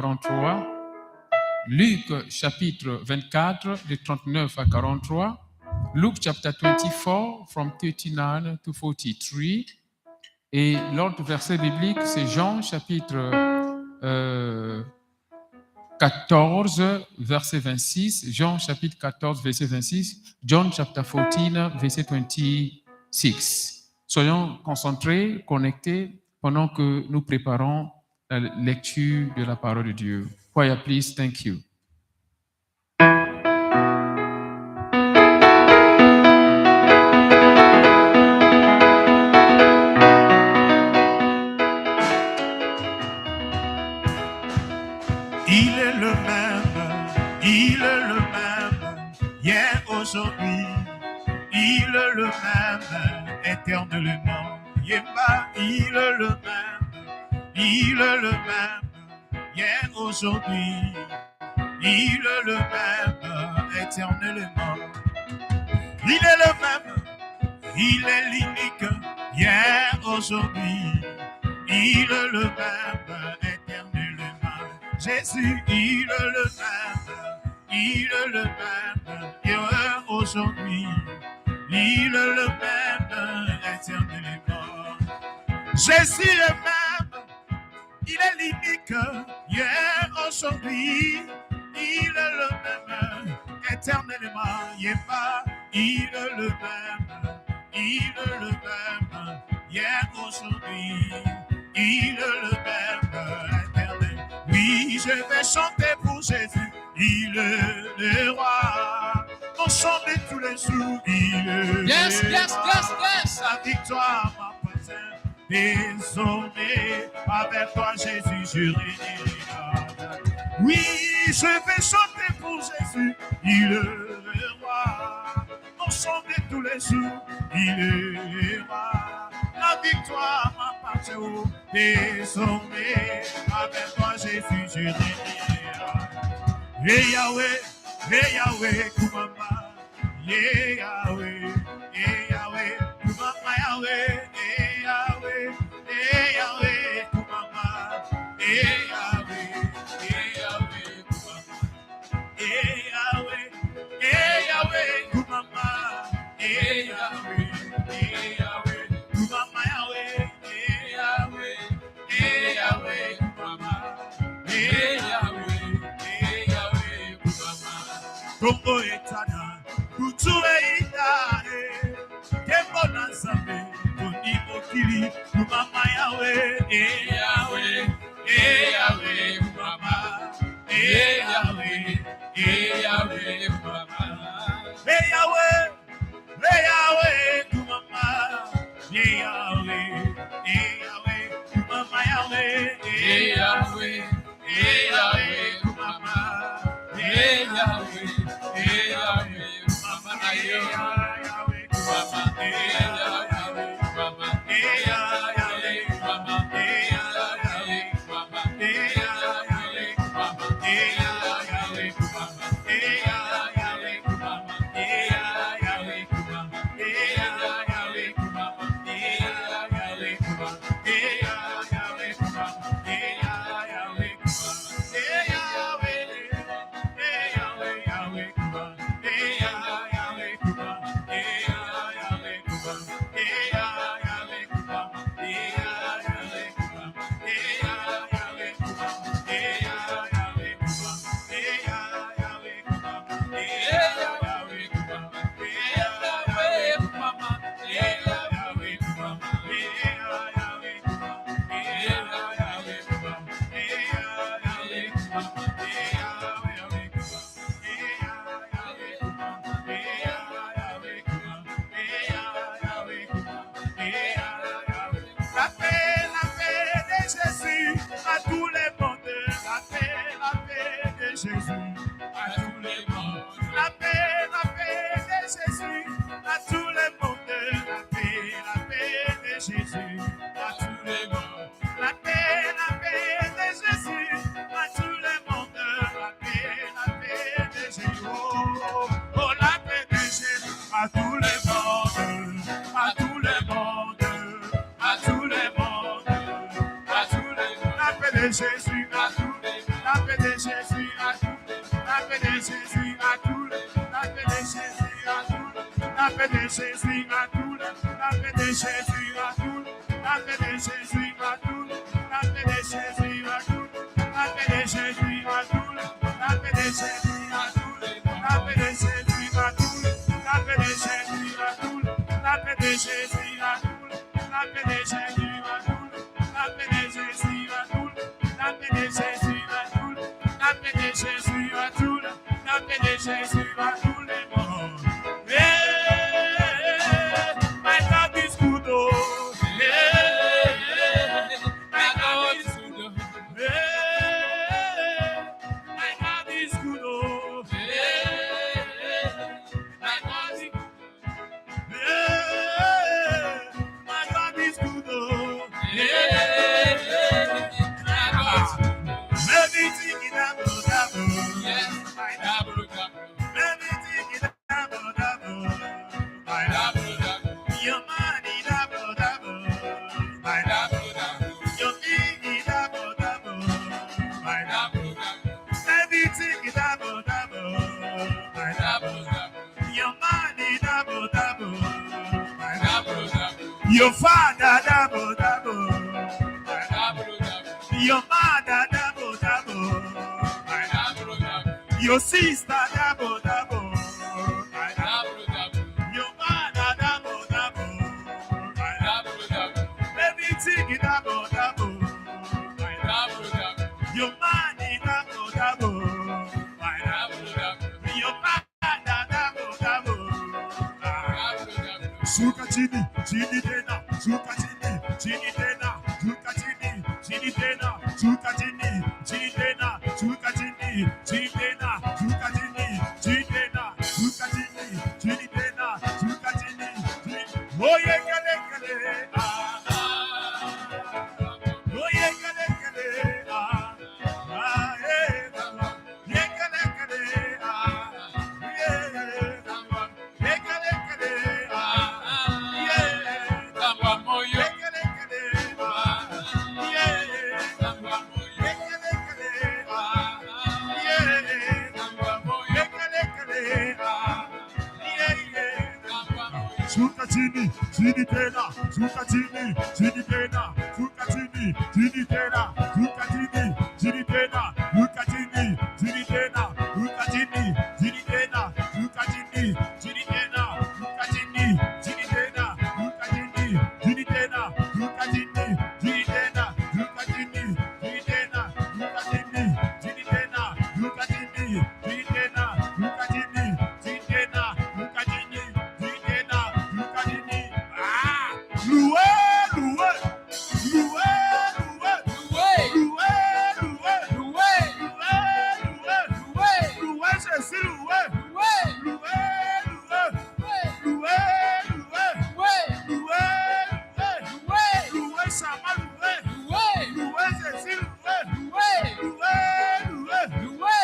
43, Luc chapitre 24, de 39 à 43, Luke chapter 24, from 39 to 43, et l'autre verset biblique, c'est Jean chapitre 14, verset 26, Jean chapitre 14, verset 26, John chapter 14, verset 26. Soyons concentrés, connectés, pendant que nous préparons la lecture de la parole de Dieu. Choir, please, thank you. Il est le même, hier, aujourd'hui. Il est le même, éternellement. Il est le même, hier, aujourd'hui. Il est le même, éternellement. Il est le même, il est l'unique, hier, aujourd'hui. Il est le même, éternellement. Jésus, il est le même, hier, aujourd'hui. Il est le même, éternellement. Jésus est même, il est l'unique, hier, aujourd'hui. Il est le même, éternellement. Il est le même, hier, aujourd'hui. Il est le même, éternel. Oui, je vais chanter pour Jésus. Il est le roi. On chante tous les jours. Il est le roi. Sa victoire m'appartient. Désormais, avec toi, Jésus, je régnerai. Oui, je vais chanter pour Jésus. Il est le roi. On chante tous les jours. Il est le roi. La victoire m'appartient. Désormais, avec toi, Jésus, je régnerai. Hey Yahweh, Kumama. Hey Yahweh, Kumama Yahweh. Hey Yahweh, Kumama. Hey Yahweh, Kumama. Hey Yahweh, Kumama. Hey Yahweh, Kumama Yahweh. Hey Yahweh, Kumama. Hey Yahweh. Kongo etana, kutuwe itane, kembo na zambe, koni mokili, kumama Yahweh, Yahweh, kumama, Yahweh, kumama, Yahweh, kumama, Yahweh, kumama Yahweh, Yahweh, kumama, Yahweh. Jésus à tout, appelez Jésus à tout, appelez Jésus à tout, appelez Jésus à tout, appelez Jésus à tout, appelez Jésus à tout, appelez Jésus à tout, appelez Jésus à tout, appelez Jésus à tout, appelez Jésus à tout, appelez Jésus à tout, appelez Jésus à tout, appelez Jésus à tout, appelez Jésus à tout, appelez Jésus à tout, appelez Jésus à tout, appelez Jésus à tous les morts. My God is good, oh. My God is good, oh. My God is good, oh. My God is good. My God is good, oh. Everything in double, double. My double, double. Everything in double, double. My double, double. Your money double, double. My double, double. Your thing double, double. My double, double. Everything in double, double. My double, double. Your money double, double. My double, double. Your father double, double. My double, double. Your mother double, double. My double, double. Your sister double, double. My double, double. Your mother double, double. My double, double. Everything double, double. My double, double. Your money double, double. My double, double. Your father double, double. My double, double. Suka chini, chini tena. Suka chini, chini tena. Suka chini, chini tena. Suka chini, chini tena. Suka chini, chini tena. Suka chini, chini tena. Suka chini, chini tena. Suka chini, chini. Oye kale kale ah ah. Oye kale kale ah ah eh. Ye kale kale ah yeah. Ye kale kale ah yeah. Ye kale kale ah yeah. Suka chini, chini tena, suka chini, chini tena, suka chini, chini tena, suka chini, chini tena, suka chini, chini tena, suka chini, chini tena, suka chini, chini tena, suka chini, chini tena, suka chini, chini tena, suka chini, chini tena, suka chini, chini tena, suka chini, chini tena, suka chini, chini tena, suka chini, chini tena, suka chini. Loué, loué, loué, loué, loué, loué, loué, loué, loué, loué, loué, Jésus, loué, loué, loué, loué, loué, loué, loué, loué, Sama, loué, loué, Jésus, loué, loué, loué, loué,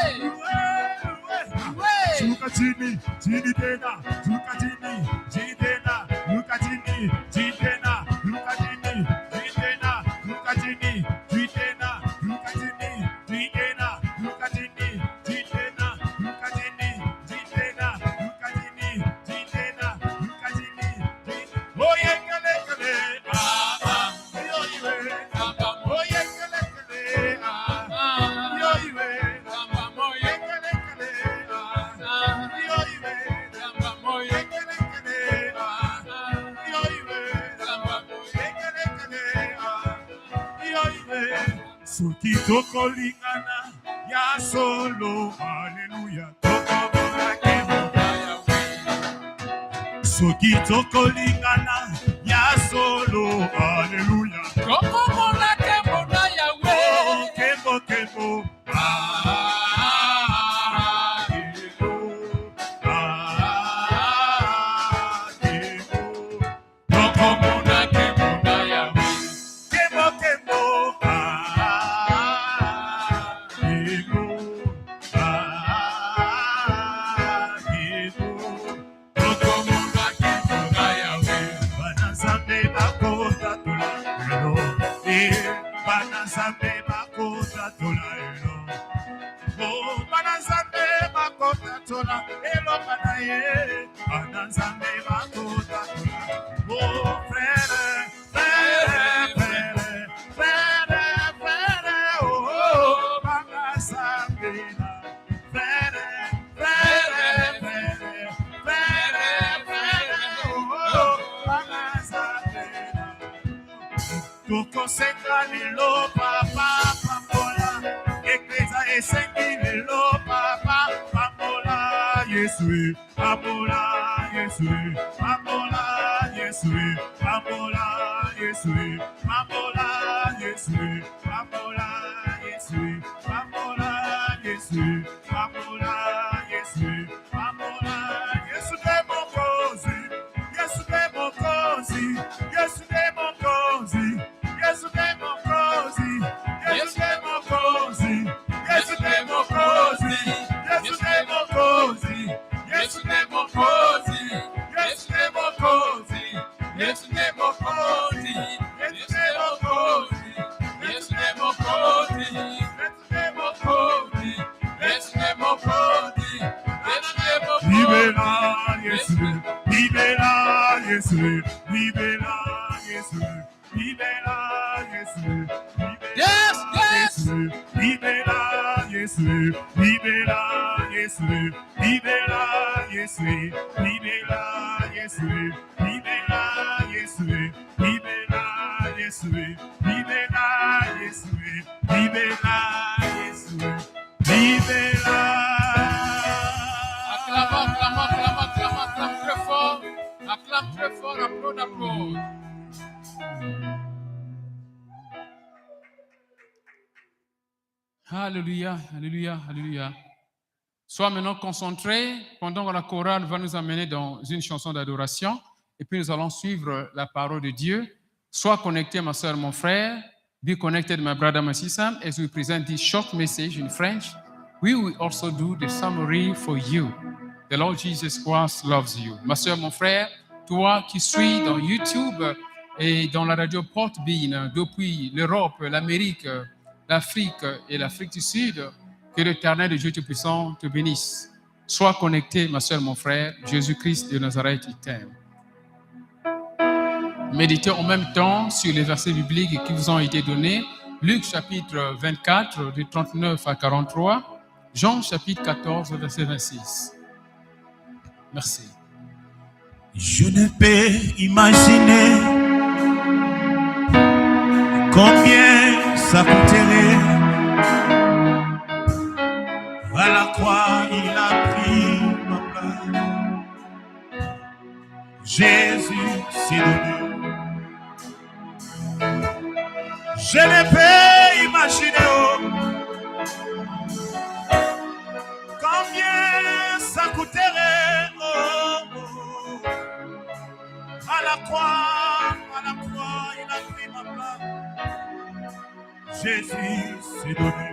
loué. Suka chini, chini tena, suka chini, chini tena, suka chini, chini tena, suka chini, chini tena, suka chini, chini tena, suka chini, chini tena, suka chini, chini tena, suka chini, chini tena, suka chini, chini tena, suka chini, chini. Oye kale kale ah ah, yo iwe, oye kale kale ah ah, yo iwe, oye kale kale ah ah, yo iwe, oye kale kale ah yo iwe, oye kale kale ah yo iwe. Soki tokolingana ya solo, haleluya, tokomona Yawe. Soki tokolingana ya solo, haleluya, tokomona Yawe. Kembo kembo ah kembo ah kembo. Tokomona Yawe. Kembo kembo ah kembo ah kembo. Tokomona Yawe. Bana zambe bakota tula. tola eloka na ye bana nzambe bakotakola oh frere oh bana nzambe Tukoseka lelo papa pambola Ekleza esengi lelo papa pambola Yesue pambola Yesue pambola Yesue pambola Yesue pambola Yesue pambola Yesue pambola Yesue pambola Yesue pambola Yesu de mokozi Yesu de mokozi Yesu de mokozi Yesu democracy, Yesu democracy, Yesu democracy, Yesu democracy, Yesu democracy, Yesu democracy, Yesu democracy, Yesu democracy, Yesu democracy, Yesu democracy, Yesu democracy, libera Yesu, libera Yesu, libera Yesu. Libera Yesu, Yes, yes. libera Yesu, libera Yesu, libera Yesu, libera Yesu, libera Yesu, libera Yesu, libera Yesu, libera Yesu, libera. Acclame très fort. Acclame très fort, applaudis. Alléluia, alléluia, alléluia. Sois maintenant concentré pendant que la chorale va nous amener dans une chanson d'adoration et puis nous allons suivre la parole de Dieu. Sois connecté, ma soeur, mon frère. Be connected, my brother, my sister. As we present this short message in French, we will also do the summary for you. The Lord Jesus Christ loves you. Ma soeur, mon frère, toi qui suis dans YouTube et dans la radio Porte-Bean depuis l'Europe, l'Amérique, l'Afrique et l'Afrique du Sud, que l'Éternel de Dieu Tout-Puissant te bénisse. Sois connecté, ma soeur, mon frère, Jésus-Christ de Nazareth, il t'aime. Méditez en même temps sur les versets bibliques qui vous ont été donnés. Luc chapitre 24, de 39 à 43. Jean chapitre 14, verset 26. Merci. Je ne peux imaginer combien ça coûterait. À la croix, il a pris ma place. Jésus s'est donné. Je ne peux imaginer combien ça coûterait. À la croix, il a pris ma place. Jésus s'est donné.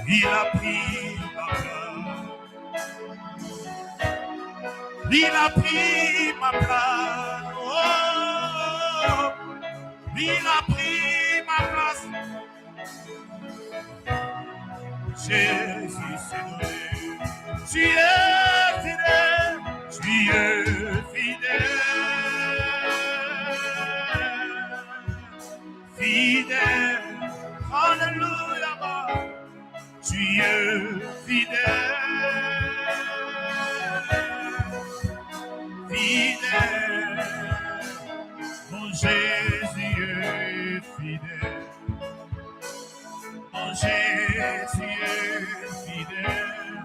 Il a pris ma place. Il a pris ma place. Oh, il a pris ma place. Jésus s'est donné. Tu es fidèle. Tu es fidèle. Fidèle. Alléluia. Tu es fidèle. Fidèle. Mon Jésus est fidèle. Mon Jésus est fidèle.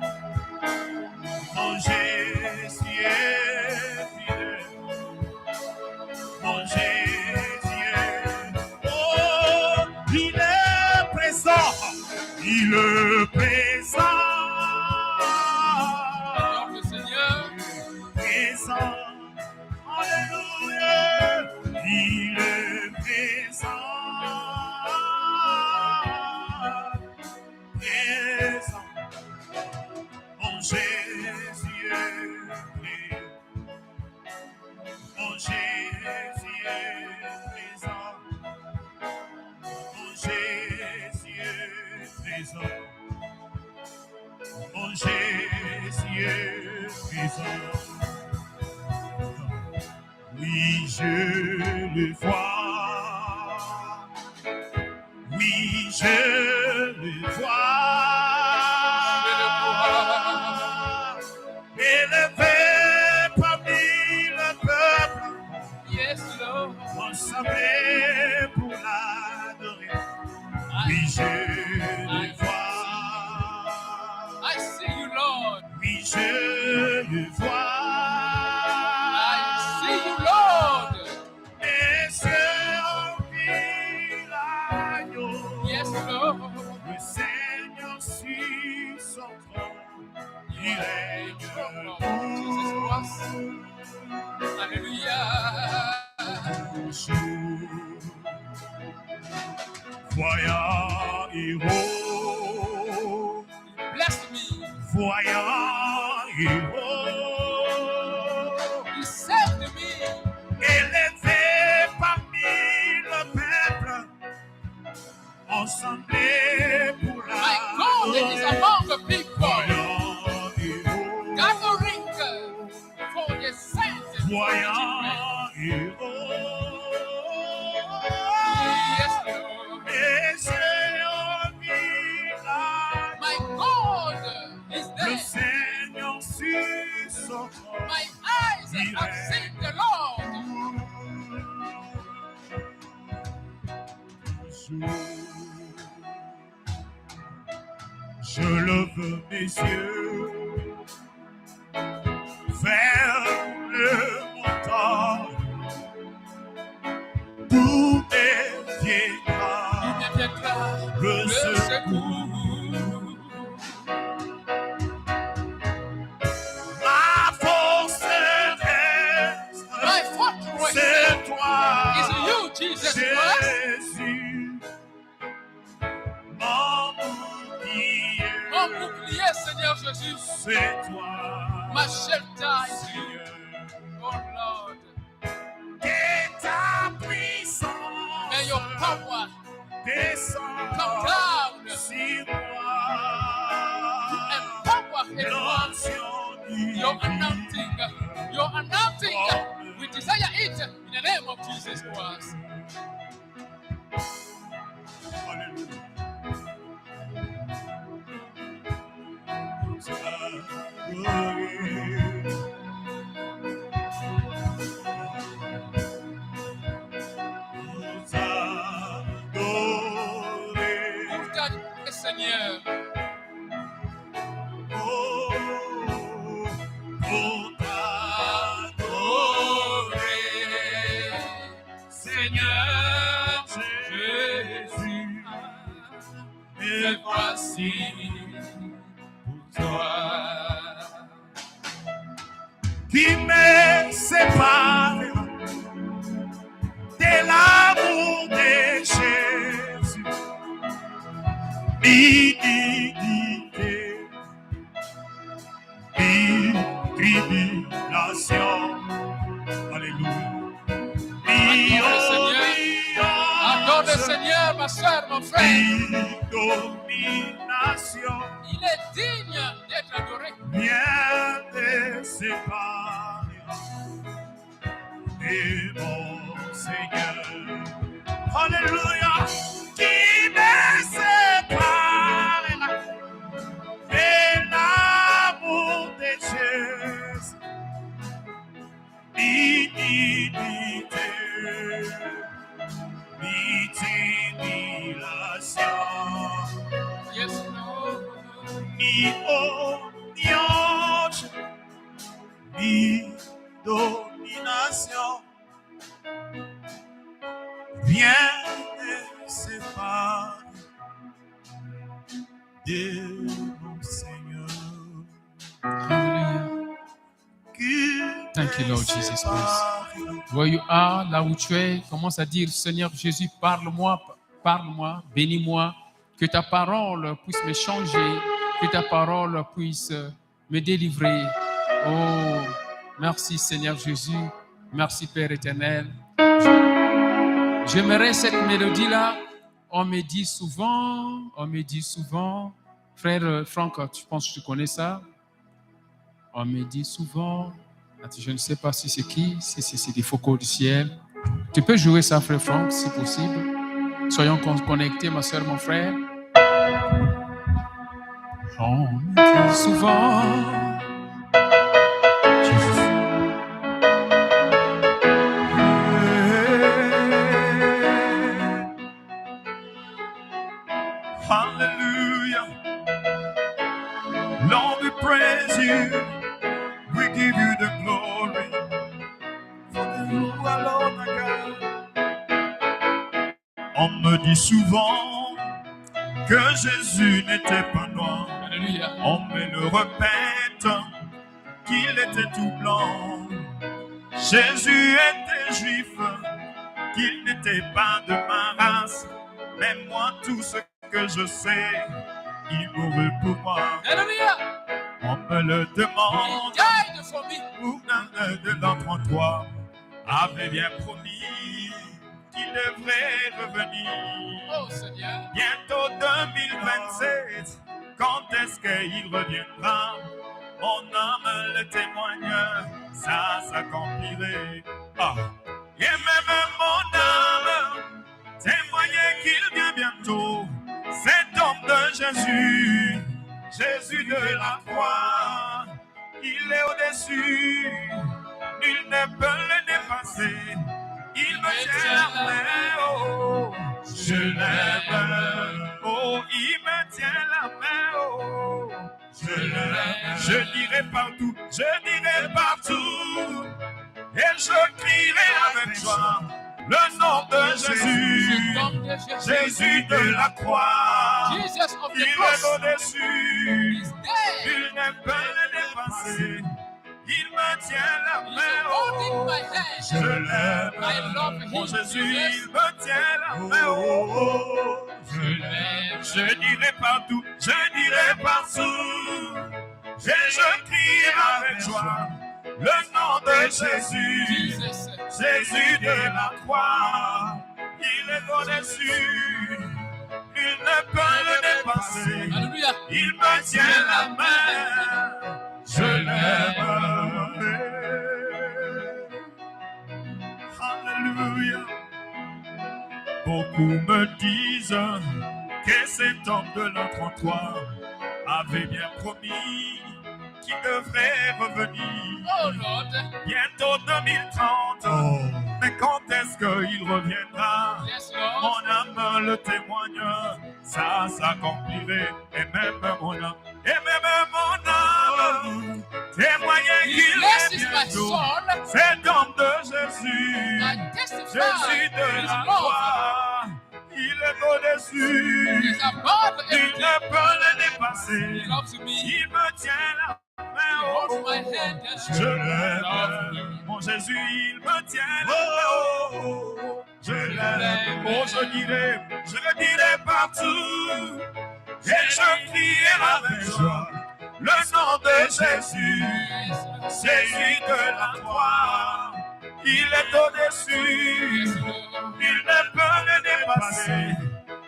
Mon Jésus est fidèle. Mon Jésus est. Oh, il est présent. Il est présent. Le Seigneur. Présent. Alléluia. Il est présent. Présent. Mon Jésus est présent. Mon Jésus est présent. Mon Jésus est présent. Jésus est puissant. Oui, je le vois. Oui, je le vois. Élevé parmi le peuple, Yes, Lord. rassemblé pour l'adorer. Oui, je le vois. I see you, Lord. Oui, je le vois. I see you, Lord. Les cieux remplissent l'agneau. Yes, Lord. Le Seigneur sur son trône, il règne Jesus Christ. Hallelujah. toujours. Voyant héros, Bless me. voyant héros, You saved me. élevé parmi le peuple, ensemble pour la My God is among the people. voyant héros, Gathering for the saints. voyant héros, Yes, Lord. les cieux remplissent l'agneau. My God is Le there. Seigneur sur son trône. My eyes have seen the Lord. Je lève mes yeux vers le montagne. Tout deviendra Il deviendra le le secours. secours. Ma forteresse, My fortress c'est toi, is you, Jesus Christ. Jésus. Mon bouclier, Mon bouclier, Seigneur Jésus. c'est toi, My shelter is you. Seigneur. Oh Lord. Et ta puissance May your power descend come down. sur moi. Empower everyone. L'onction Your divine. anointing. Your anointing. We desire it in the name of Jesus Christ. Alléluia. Pour t'adorer, Seigneur. Seigneur Jésus, me voici pour toi. Qui me sépare de l'amour de Jésus, l'iniquité, tribulation. Alléluia. Adore le Seigneur, ma soeur, mon frère. Domination, Il est digne d'être adoré. rien ne sépare de mon Seigneur. Alléluia. Qui me sépare de l'amour de Jésus, l'iniquité, l'intimidation. Yes, Lord. Ni audience, ni domination. Rien ne sépare de mon Seigneur. Hallelujah. Qui Thank you, Lord me Jesus sépare Where you are, là où tu es, commence à dire, Seigneur Jésus, parle-moi, parle-moi, bénis-moi, que ta parole puisse me changer, que ta parole puisse me délivrer. Oh, merci Seigneur Jésus, merci Père éternel. J'aimerais cette mélodie-là. On me dit souvent, Frère Franck, tu penses que tu connais ça? On me dit souvent, je ne sais pas si c'est qui, si c'est des focaux du ciel. Tu peux jouer ça, frère Franck, si possible. Soyons connectés, ma soeur, mon frère. On me dit souvent, Hallelujah. Lord, we praise you. We give you the glory. For you alone are God. On me dit souvent que Jésus n'était pas noir. Alléluia. On me le répète qu'il était tout blanc. Jésus était juif, qu'il n'était pas de ma race. Mais moi, tout ce que je sais, il mourut pour moi. Alléluia. On me le demande. Died for me. Où l'un de l'entre en toi avait bien promis qu'il devrait revenir. Oh Seigneur. Bientôt 2027, quand est-ce qu'il reviendra? Mon âme le témoigne, ça s'accomplirait. Ah. Et même mon âme témoignait qu'il vient bientôt. Cet homme de Jésus, Jésus de la croix, il est au-dessus, nul ne peut le dépasser. Il me tient la main, oh, je l'aime. Oh, il me tient la main, oh, je l'aime. Je dirai partout, et je crierai avec joie le nom de Jésus, Jésus de la croix. Jesus of Il the est cross. au-dessus, He's dead. nul ne peut le dépasser. Il me tient la He's main, holding oh, my je hand. l'aime. I love him. Mon Jésus, Jesus. il me tient la main, oh, je l'aime. Je dirai partout, et je crierai avec joie le nom de Jésus, Jesus. Jésus de la croix. Il est au-dessus, nul ne peut le dépasser. Alléluia. Il me tient la main, je l'aime. Alléluia. Beaucoup me disent que cet homme de l'autre en toi avait bien promis qu'il devrait revenir. Oh Lord. Bientôt 2030. Mais quand est-ce qu'il reviendra? Yes, Lord. Mon âme le témoigne, ça s'accomplirait. Et même mon âme témoignait He qu'il blesses est my bientôt. son. Cet homme de Jésus, I testify Jésus de his la love croix, il est au-dessus. is above Il everything. ne peut le He dépasser. loves me. Il me tient la He main, holds oh, my hand. And je I love l'aime. him. Mon Jésus, il me tient la main, oh, je l'aime. Oh, je le dirai partout. Et je crierai avec joie le nom de Jésus, Yes, Jésus de la croix. Il est au-dessus, Lord. il ne peut le dépasser.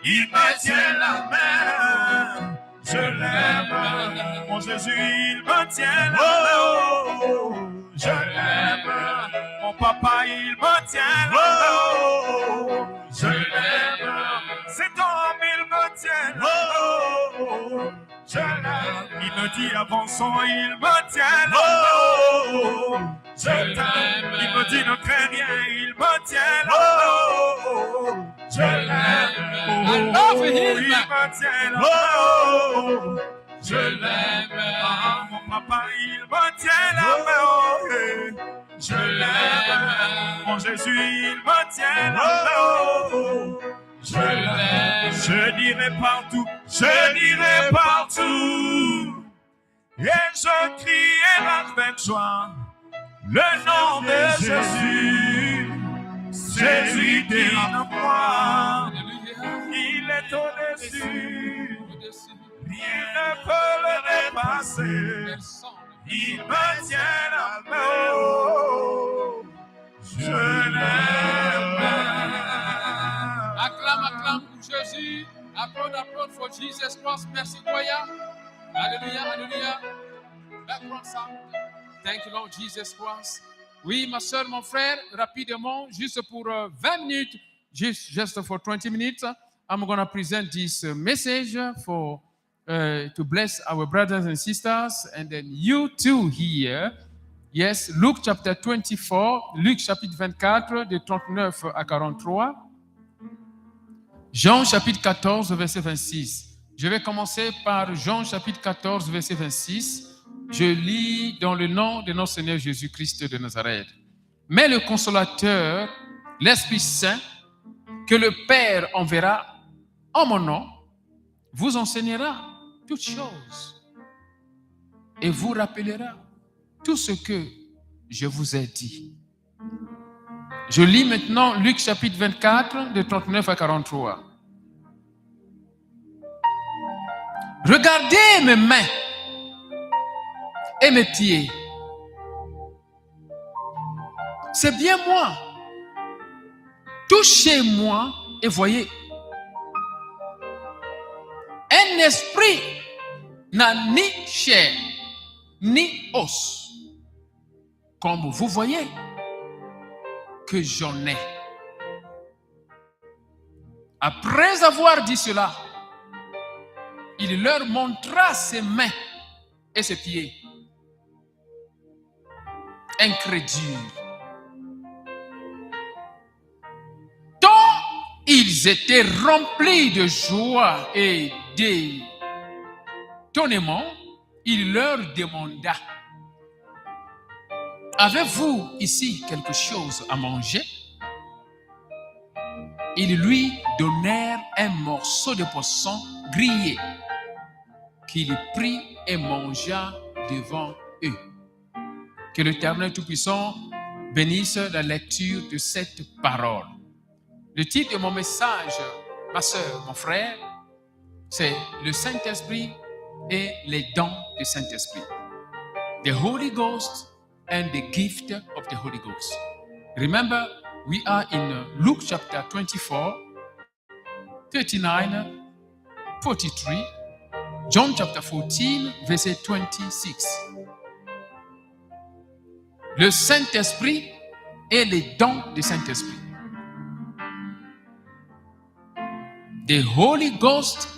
Il me tient la main, je l'aime. Mon Jésus, il me tient la main, oh, je l'aime. Mon papa, il me tient la main, oh, je l'aime. Cet homme, il me tient la main, oh, je l'aime. Il me dit avançons, il me tient la main, oh, je t'aime. Il me dit ne crains rien, il me tient la main, oh, je l'aime. I love him. Il me tient la main, oh, je l'aime. Ah, mon papa, il me tient la main, oh, je l'aime. Mon Jésus, il me tient la main, oh, je l'aime. Je dirai partout, et je crierai avec joie le nom de Jésus, Jésus de la croix. Hallelujah. Il est au-dessus, Au-dessus. rien ne peut le dépasser. Personne. Il me tient la main, oh, je l'aime. Acclame pour Jésus. Applaud for Jesus Christ. Merci, Koya. Alléluia, alléluia. Background sound. Thank you, Lord Jesus Christ. Oui, ma soeur, mon frère, rapidement, juste pour 20 minutes, just for 20 minutes, I'm going to present this message for to bless our brothers and sisters, and then you too here. Yes, Luc chapter 24, Luc chapitre 24, de 39 à 43. Jean chapitre 14, verset 26. Je vais commencer par Jean chapitre 14, verset 26. Je lis dans le nom de notre Seigneur Jésus-Christ de Nazareth. Mais le consolateur, l'Esprit Saint, que le Père enverra en mon nom, vous enseignera toutes choses et vous rappellera tout ce que je vous ai dit. Je lis maintenant Luc chapitre 24, de 39 à 43. Regardez mes mains et mes pieds. C'est bien moi. Touchez-moi et voyez. Un esprit n'a ni chair, ni os. Comme vous voyez que j'en ai. Après avoir dit cela, il leur montra ses mains et ses pieds. Incrédules. Tant ils étaient remplis de joie et d'étonnement, il leur demanda: avez-vous ici quelque chose à manger? Ils lui donnèrent un morceau de poisson grillé qu'il prit et mangea devant eux. Que l'Éternel Tout-Puissant bénisse la lecture de cette parole. Le titre de mon message, ma soeur, mon frère, c'est le Saint-Esprit et les dons du Saint-Esprit. The Holy Ghost and the gift of the Holy Ghost. Remember, we are in Luke chapter 24, 39, 43, John chapter 14, verset 26. Le Saint-Esprit et les dons du Saint-Esprit. The Holy Ghost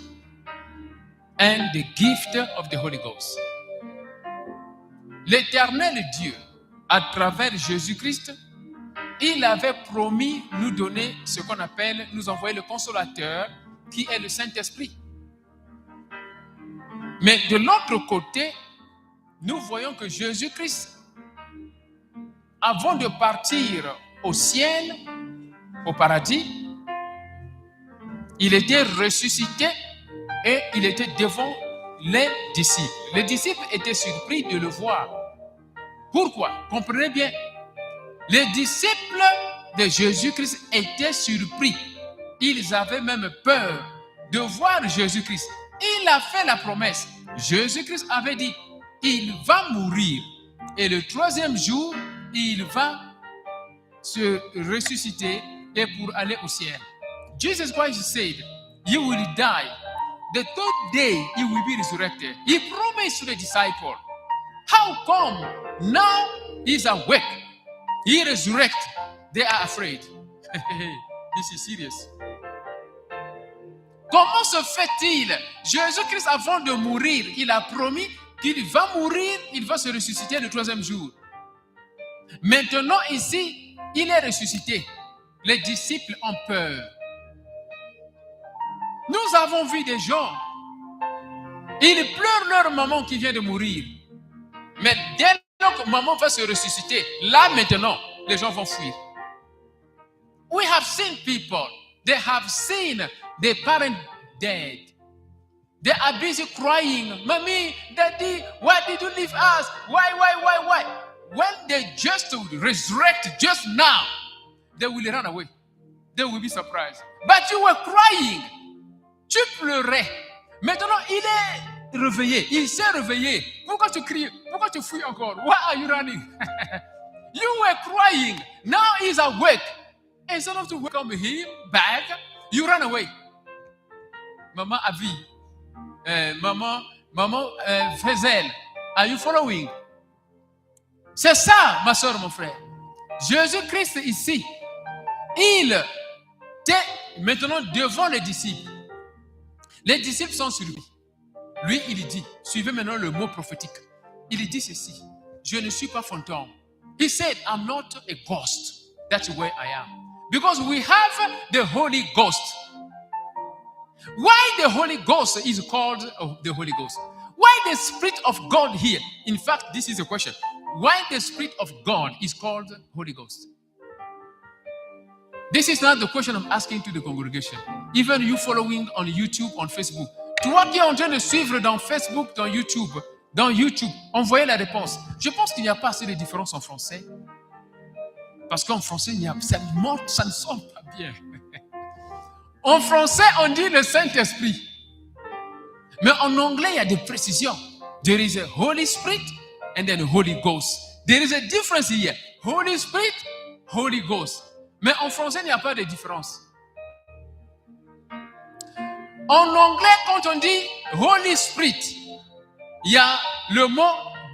and the gift of the Holy Ghost. L'Éternel Dieu, à travers Jésus-Christ, il avait promis nous donner ce qu'on appelle, nous envoyer le consolateur, qui est le Saint-Esprit. Mais de l'autre côté, nous voyons que Jésus-Christ, avant de partir au ciel, au paradis, il était ressuscité et il était devant les disciples. Les disciples étaient surpris de le voir. Pourquoi? Comprenez bien. Les disciples de Jésus-Christ étaient surpris. Ils avaient même peur de voir Jésus-Christ. Il a fait la promesse. Jésus-Christ avait dit, il va mourir. Et le troisième jour, il va se ressusciter et pour aller au ciel. Jesus Christ said, you will die. The third day, you will be resurrected. He promised to the disciple. How come now he's awake? He resurrected. They are afraid. This is serious. Comment se fait-il? Jésus-Christ, avant de mourir, il a promis qu'il va mourir, il va se ressusciter le troisième jour. Maintenant, ici, il est ressuscité. Les disciples ont peur. Nous avons vu des gens, ils pleurent leur maman qui vient de mourir. Mais dès lors que maman va se ressusciter, là maintenant, les gens vont fuir. We have seen people, they have seen their parent dead. They are busy crying, Mommy, Daddy, why did you leave us? Why? When they just resurrect just now, they will run away. They will be surprised. But you were crying. Tu pleurais. Maintenant, il est réveillé. Il s'est réveillé. Pourquoi tu cries? Pourquoi tu fuis encore? Why are you running? You were crying. Now he's awake. Instead of to welcome him back, you run away. Maman Avi, Maman Fezel. Are you following? C'est ça, ma soeur, mon frère. Jésus-Christ ici, il était maintenant devant les disciples. Les disciples sont sur lui. Lui, il dit, suivez maintenant le mot prophétique. Il dit ceci, je ne suis pas fantôme. He said, I'm not a ghost. That's where I am. Because we have the Holy Ghost. Why the Holy Ghost is called the Holy Ghost? Why the Spirit of God here? In fact, this is a question. Why the Spirit of God is called Holy Ghost? This is not the question I'm asking to the congregation. Even you following on YouTube, on Facebook. Toi qui es en train de suivre dans Facebook, dans YouTube, envoyez la réponse. Je pense qu'il n'y a pas assez de différence en français. Parce qu'en français, ça ne sonne pas bien. En français, on dit le Saint-Esprit. Mais en anglais, il y a des précisions. There is a Holy Spirit and then Holy Ghost. There is a difference here. Holy Spirit, Holy Ghost. Mais en français, il n'y a pas de différence. En anglais, quand on dit Holy Spirit, il y a le mot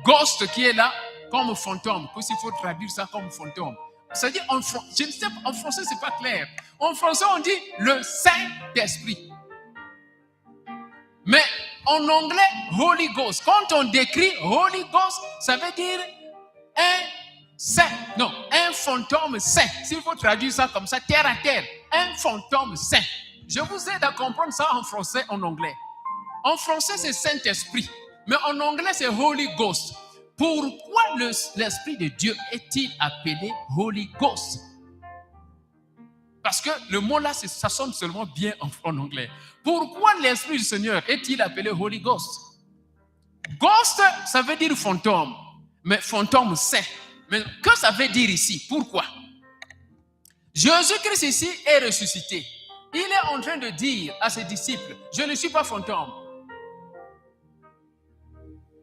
ghost qui est là comme fantôme. Qu'il faut traduire ça comme fantôme. C'est-à-dire, en français, c'est pas clair. En français, on dit le Saint-Esprit. Mais en anglais, Holy Ghost. Quand on décrit Holy Ghost, ça veut dire un fantôme saint. S'il faut traduire ça comme ça, terre à terre, un fantôme saint. Je vous aide à comprendre ça en français, en anglais. En français, c'est Saint-Esprit. Mais en anglais, c'est Holy Ghost. Pourquoi l'Esprit de Dieu est-il appelé Holy Ghost? Parce que le mot là, ça sonne seulement bien en anglais. Pourquoi l'Esprit du Seigneur est-il appelé Holy Ghost? Ghost, ça veut dire fantôme. Mais fantôme saint. Mais que ça veut dire ici? Pourquoi? Jésus-Christ ici est ressuscité. Il est en train de dire à ses disciples, je ne suis pas fantôme.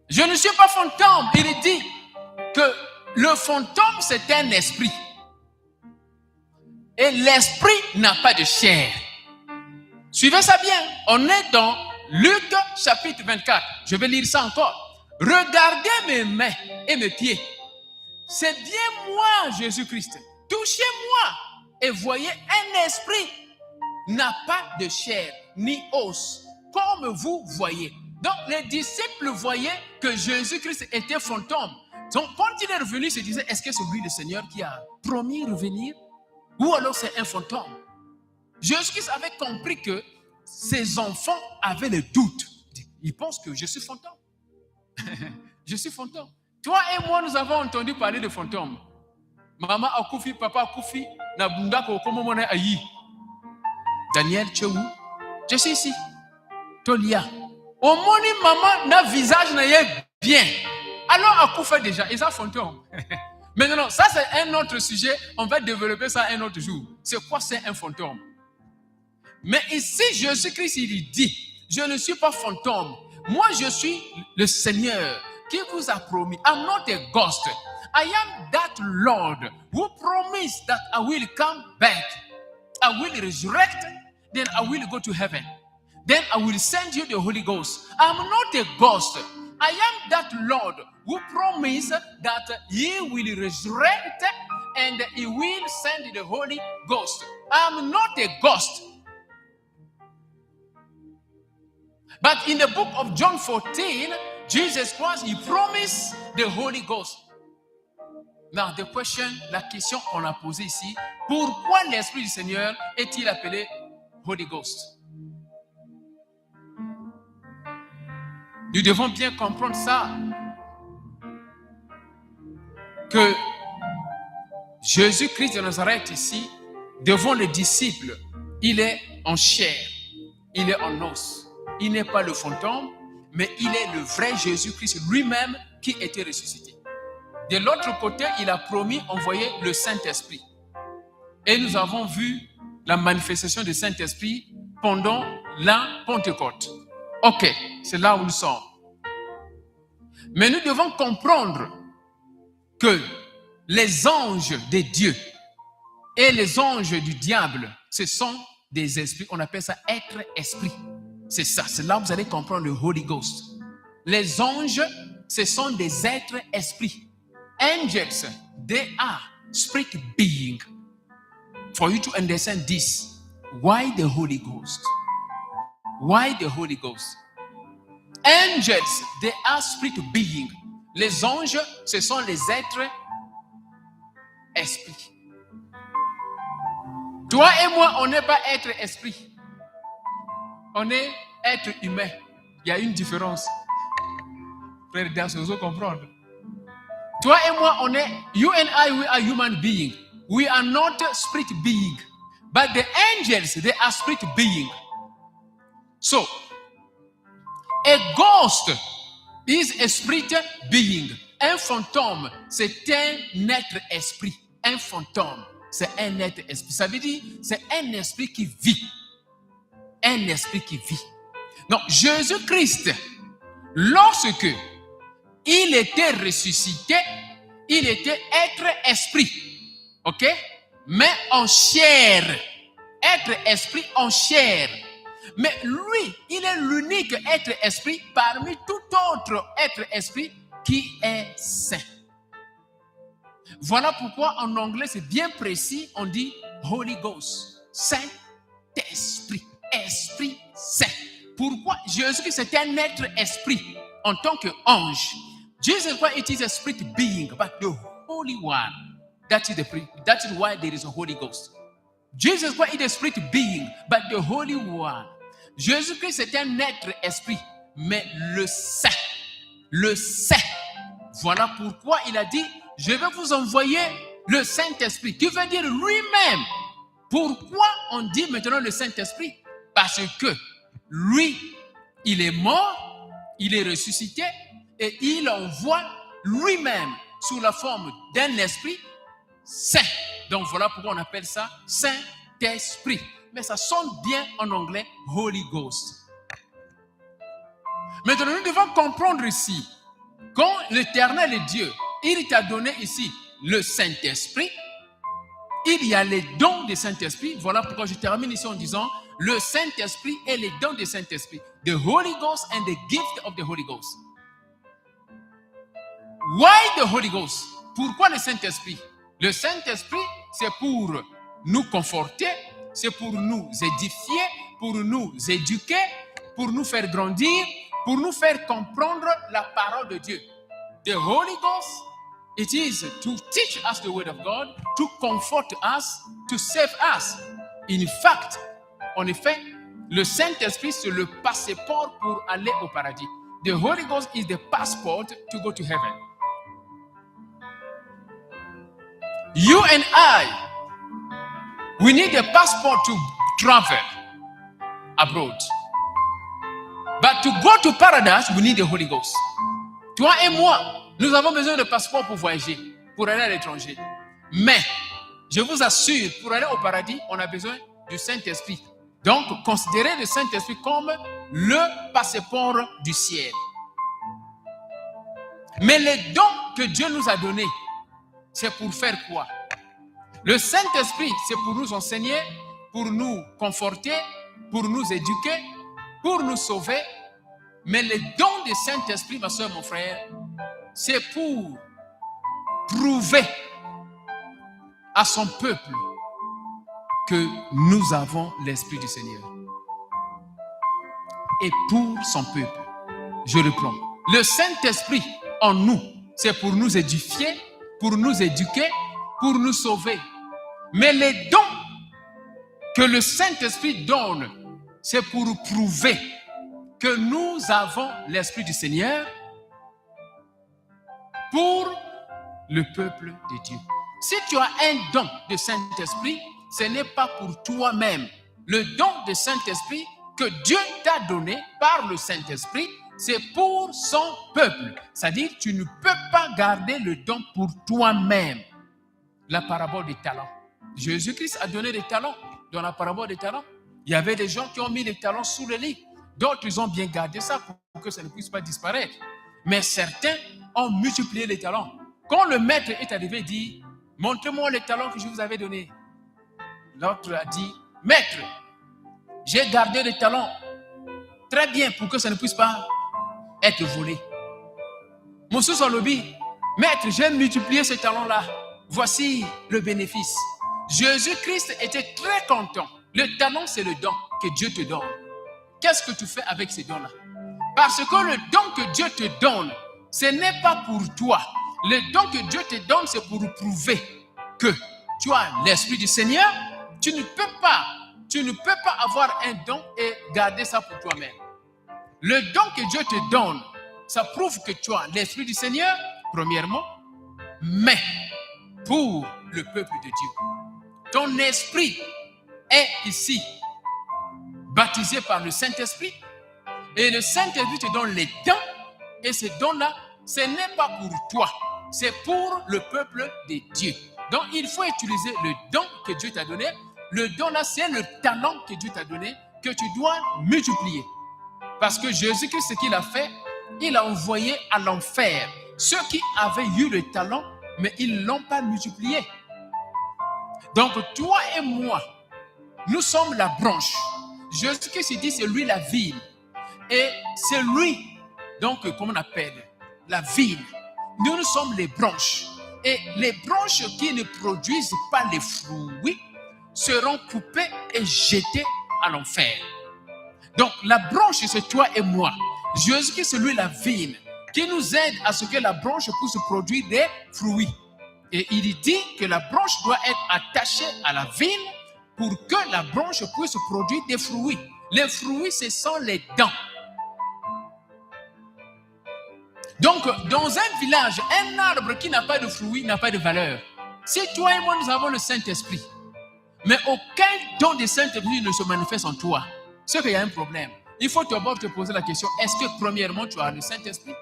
Je ne suis pas fantôme. Il dit que le fantôme, c'est un esprit. Et l'esprit n'a pas de chair. Suivez ça bien. On est dans Luc chapitre 24. Je vais lire ça encore. Regardez mes mains et mes pieds. C'est bien moi, Jésus-Christ. Touchez-moi et voyez un esprit n'a pas de chair ni os, comme vous voyez. Donc, les disciples voyaient que Jésus-Christ était fantôme. Donc, quand il est revenu, ils se disaient, est-ce que c'est lui le Seigneur qui a promis revenir? Ou alors c'est un fantôme? Jésus-Christ avait compris que ses enfants avaient le doute. Ils pensent que je suis fantôme. Je suis fantôme. Toi et moi, nous avons entendu parler de fantômes. Maman akufi, papa akufi, na bundako komomone ayi. Daniel Tchou, je suis ici. Tolia. Au moni maman n'a visage n'a bien. Alors akufa déjà, ils sont fantômes. Maintenant, ça c'est un autre sujet. On va développer ça un autre jour. C'est quoi c'est un fantôme? Mais ici, Jésus-Christ, il dit, je ne suis pas fantôme. Moi, je suis le Seigneur qui vous a promis. I'm not a ghost. I am that Lord who promised that I will come back. I will resurrect, then I will go to heaven. Then I will send you the Holy Ghost. I'm not a ghost. I am that Lord who promised that He will resurrect and He will send the Holy Ghost. I'm not a ghost. But in the book of John 14, Jesus Christ, He promised the Holy Ghost. Now, la question qu'on a posée ici, pourquoi l'Esprit du Seigneur est-il appelé Holy Ghost? Nous devons bien comprendre ça, que Jésus-Christ de Nazareth ici, devant les disciples, il est en chair, il est en os. Il n'est pas le fantôme, mais il est le vrai Jésus-Christ lui-même qui était ressuscité. De l'autre côté, il a promis d'envoyer le Saint-Esprit. Et nous avons vu la manifestation du Saint-Esprit pendant la Pentecôte. Ok, c'est là où nous sommes. Mais nous devons comprendre que les anges de Dieu et les anges du diable, ce sont des esprits, on appelle ça être esprit. C'est ça, c'est là que vous allez comprendre le Holy Ghost. Les anges, ce sont des êtres esprits. Angels, they are spirit being. For you to understand this, why the Holy Ghost? Why the Holy Ghost? Angels, they are spirit being. Les anges, ce sont les êtres esprits. Toi et moi, on n'est pas être esprit. On est être humain. Il y a une différence. Frère Das, vous comprendre. Toi et moi, on est, you and I, we are human beings. We are not spirit being. But the angels, they are spirit being. So, a ghost is a spirit being. Un fantôme, c'est un être esprit. Un fantôme, c'est un être esprit. Ça veut dire, c'est un esprit qui vit. Un esprit qui vit. Donc, Jésus-Christ, lorsque il était ressuscité, il était être esprit. OK? Mais en chair. Être esprit en chair. Mais lui, il est l'unique être esprit parmi tout autre être esprit qui est saint. Voilà pourquoi en anglais c'est bien précis, on dit Holy Ghost, Saint-Esprit, Esprit Saint. Pourquoi? Jésus-Christ c'est un être esprit en tant qu'ange. Jesus Christ, it is a spirit being, but the Holy One, that is why there is a Holy Ghost. Jesus Christ is a spirit being, but the Holy One. Jésus-Christ c'est un être esprit, mais le Saint. Le Saint. Voilà pourquoi il a dit, je vais vous envoyer le Saint-Esprit, qui veut dire lui-même. Pourquoi on dit maintenant le Saint-Esprit? Parce que lui, il est mort, il est ressuscité, et il envoie lui-même sous la forme d'un esprit saint. Donc voilà pourquoi on appelle ça Saint-Esprit. Mais ça sonne bien en anglais, Holy Ghost. Maintenant, nous devons comprendre ici, quand l'Éternel est Dieu, il t'a donné ici le Saint-Esprit, il y a les dons du Saint-Esprit. Voilà pourquoi je termine ici en disant, le Saint-Esprit et les dons du Saint-Esprit. The Holy Ghost and the gift of the Holy Ghost. Why the Holy Ghost? Pourquoi le Saint-Esprit? Le Saint-Esprit, c'est pour nous conforter, c'est pour nous édifier, pour nous éduquer, pour nous faire grandir, pour nous faire comprendre la parole de Dieu. The Holy Ghost, it is to teach us the word of God, to comfort us, to save us. In fact, en effet, le Saint-Esprit, c'est le passeport pour aller au paradis. The Holy Ghost is the passport to go to heaven. You and I, we need a passport to travel abroad. But to go to paradise, we need the Holy Ghost. Toi et moi, nous avons besoin de passeport pour voyager, pour aller à l'étranger. Mais, je vous assure, pour aller au paradis, on a besoin du Saint-Esprit. Donc, considérez le Saint-Esprit comme le passeport du ciel. Mais les dons que Dieu nous a donnés, c'est pour faire quoi? Le Saint-Esprit, c'est pour nous enseigner, pour nous conforter, pour nous éduquer, pour nous sauver. Mais les dons du Saint-Esprit, ma soeur, mon frère, c'est pour prouver à son peuple que nous avons l'Esprit du Seigneur. Et pour son peuple, je reprends. Le Saint-Esprit en nous, c'est pour nous édifier, pour nous éduquer, pour nous sauver. Mais les dons que le Saint-Esprit donne, c'est pour prouver que nous avons l'Esprit du Seigneur pour le peuple de Dieu. Si tu as un don de Saint-Esprit, ce n'est pas pour toi-même. Le don de Saint-Esprit que Dieu t'a donné par le Saint-Esprit, c'est pour son peuple. C'est-à-dire, tu ne peux pas garder le don pour toi-même. La parabole des talents. Jésus-Christ a donné des talents. Dans la parabole des talents, il y avait des gens qui ont mis les talents sous le lit. D'autres, ils ont bien gardé ça pour que ça ne puisse pas disparaître. Mais certains ont multiplié les talents. Quand le maître est arrivé, il dit, montrez-moi les talents que je vous avais donnés. L'autre a dit, maître, j'ai gardé les talents. très bien pour que ça ne puisse pas être volé. Monsieur Solobi, maître, j'ai multiplié ce talent-là. Voici le bénéfice. Jésus-Christ était très content. Le talent, c'est le don que Dieu te donne. Qu'est-ce que tu fais avec ces dons-là? Parce que le don que Dieu te donne, ce n'est pas pour toi. Le don que Dieu te donne, c'est pour prouver que tu as l'Esprit du Seigneur. Tu ne peux pas avoir un don et garder ça pour toi-même. Le don que Dieu te donne, ça prouve que tu as l'Esprit du Seigneur, premièrement, mais pour le peuple de Dieu. Ton esprit est ici, baptisé par le Saint-Esprit, et le Saint-Esprit te donne les dons, et ces dons-là, ce n'est pas pour toi, c'est pour le peuple de Dieu. Donc, il faut utiliser le don que Dieu t'a donné. Le don-là, c'est le talent que Dieu t'a donné, que tu dois multiplier. Parce que Jésus-Christ, ce qu'il a fait, il a envoyé à l'enfer ceux qui avaient eu le talent, mais ils ne l'ont pas multiplié. Donc, toi et moi, nous sommes la branche. Jésus-Christ dit, c'est lui la vigne. Et c'est lui, donc, comment on appelle, la vigne. Nous sommes les branches. Et les branches qui ne produisent pas les fruits seront coupées et jetées à l'enfer. Donc, la branche, c'est toi et moi. Jésus-Christ, c'est lui la vigne, qui nous aide à ce que la branche puisse produire des fruits. Et il dit que la branche doit être attachée à la vigne pour que la branche puisse produire des fruits. Les fruits, ce sont les dents. Donc, dans un village, un arbre qui n'a pas de fruits n'a pas de valeur. Si toi et moi, nous avons le Saint-Esprit, mais aucun don de Saint-Esprit ne se manifeste en toi, c'est qu'il y a un problème. Il faut d'abord te poser la question, est-ce que premièrement, tu as le Saint-Esprit?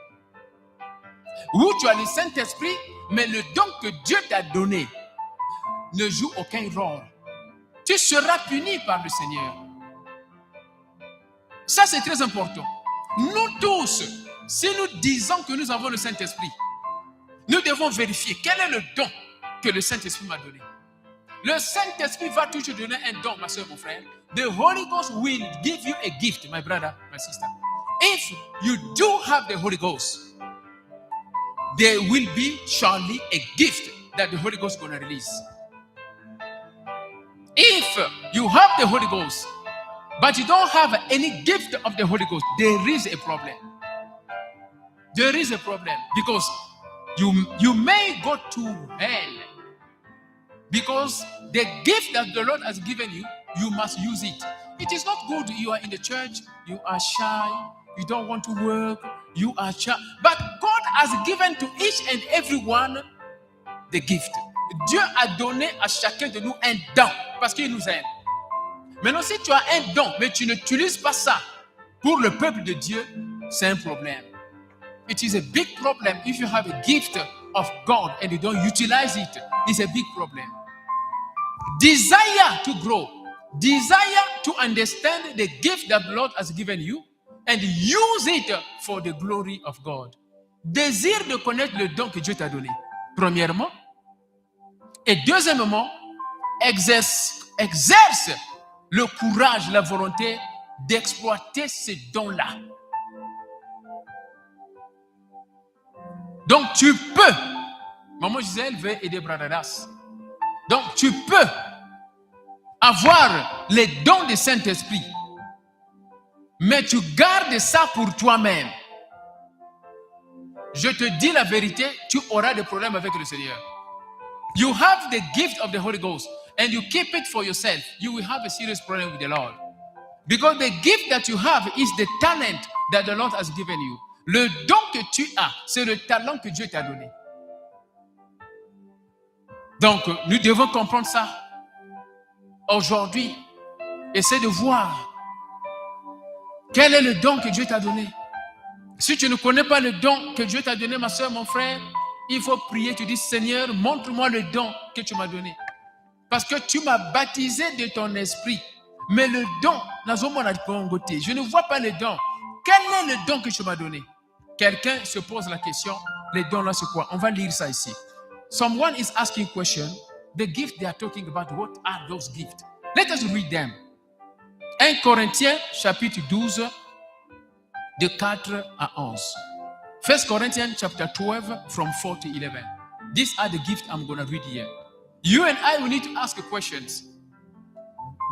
Ou tu as le Saint-Esprit, mais le don que Dieu t'a donné ne joue aucun rôle. Tu seras puni par le Seigneur. Ça, c'est très important. Nous tous, si nous disons que nous avons le Saint-Esprit, nous devons vérifier quel est le don que le Saint-Esprit m'a donné. Le Saint-Esprit va toujours donner un don, ma soeur, mon frère. The Holy Ghost will give you a gift, my brother, my sister. If you do have the Holy Ghost, there will be surely a gift that the Holy Ghost is going to release. If you have the Holy Ghost, but you don't have any gift of the Holy Ghost, there is a problem. There is a problem because you may go to hell because the gift that the Lord has given you, you must use it. It is not good you are in the church, you are shy, you don't want to work, you are shy. But God has given to each and every one the gift. Dieu a donné à chacun de nous un don parce qu'il nous aime. Maintenant, si tu as un don, mais tu n'utilises pas ça pour le peuple de Dieu, c'est un problème. It is a big problem if you have a gift of God and you don't utilize it. It's a big problem. Desire to grow. Desire to understand the gift that the Lord has given you and use it for the glory of God. Désire de connaître le don que Dieu t'a donné, premièrement. Et deuxièmement, exerce le courage, la volonté d'exploiter ces dons-là. Donc tu peux, Maman Gisèle veut aider Bradadas. Donc tu peux avoir les dons du Saint-Esprit, mais tu gardes ça pour toi-même. Je te dis la vérité, tu auras des problèmes avec le Seigneur. You have the gift of the Holy Ghost and you keep it for yourself, you will have a serious problem with the Lord. Because the gift that you have is the talent that the Lord has given you. Le don que tu as, c'est le talent que Dieu t'a donné. Donc, nous devons comprendre ça. Aujourd'hui, essaie de voir quel est le don que Dieu t'a donné. Si tu ne connais pas le don que Dieu t'a donné, ma soeur, mon frère, il faut prier, tu dis, Seigneur, montre-moi le don que tu m'as donné. Parce que tu m'as baptisé de ton esprit. Mais le don, je ne vois pas le don. Quel est le don que tu m'as donné? Quelqu'un se pose la question, les dons là c'est quoi? On va lire ça ici. Someone is asking a question, the gift they are talking about, what are those gifts? Let us read them. 1 Corinthiens chapitre 12, de 4 à 11. 1 Corinthians chapter 12 from 4 to 11. These are the gifts I'm going to read here. You and I will need to ask questions.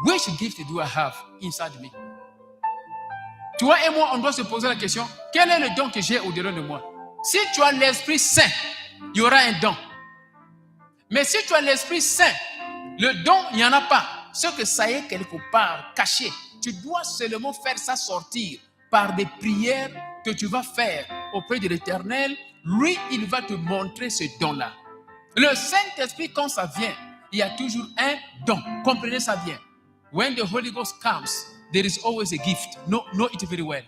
Which gift do I have inside me? Toi et moi, on doit se poser la question, quel est le don que j'ai au-delà de moi? Si tu as l'Esprit Saint, il y aura un don. Mais si tu as l'Esprit Saint, le don, il n'y en a pas. Ce que ça y est quelque part, caché. Tu dois seulement faire ça sortir par des prières que tu vas faire auprès de l'Éternel. Lui, il va te montrer ce don-là. Le Saint-Esprit, quand ça vient, il y a toujours un don. Comprenez ça bien. When the Holy Ghost comes, there is always a gift. Know it very well.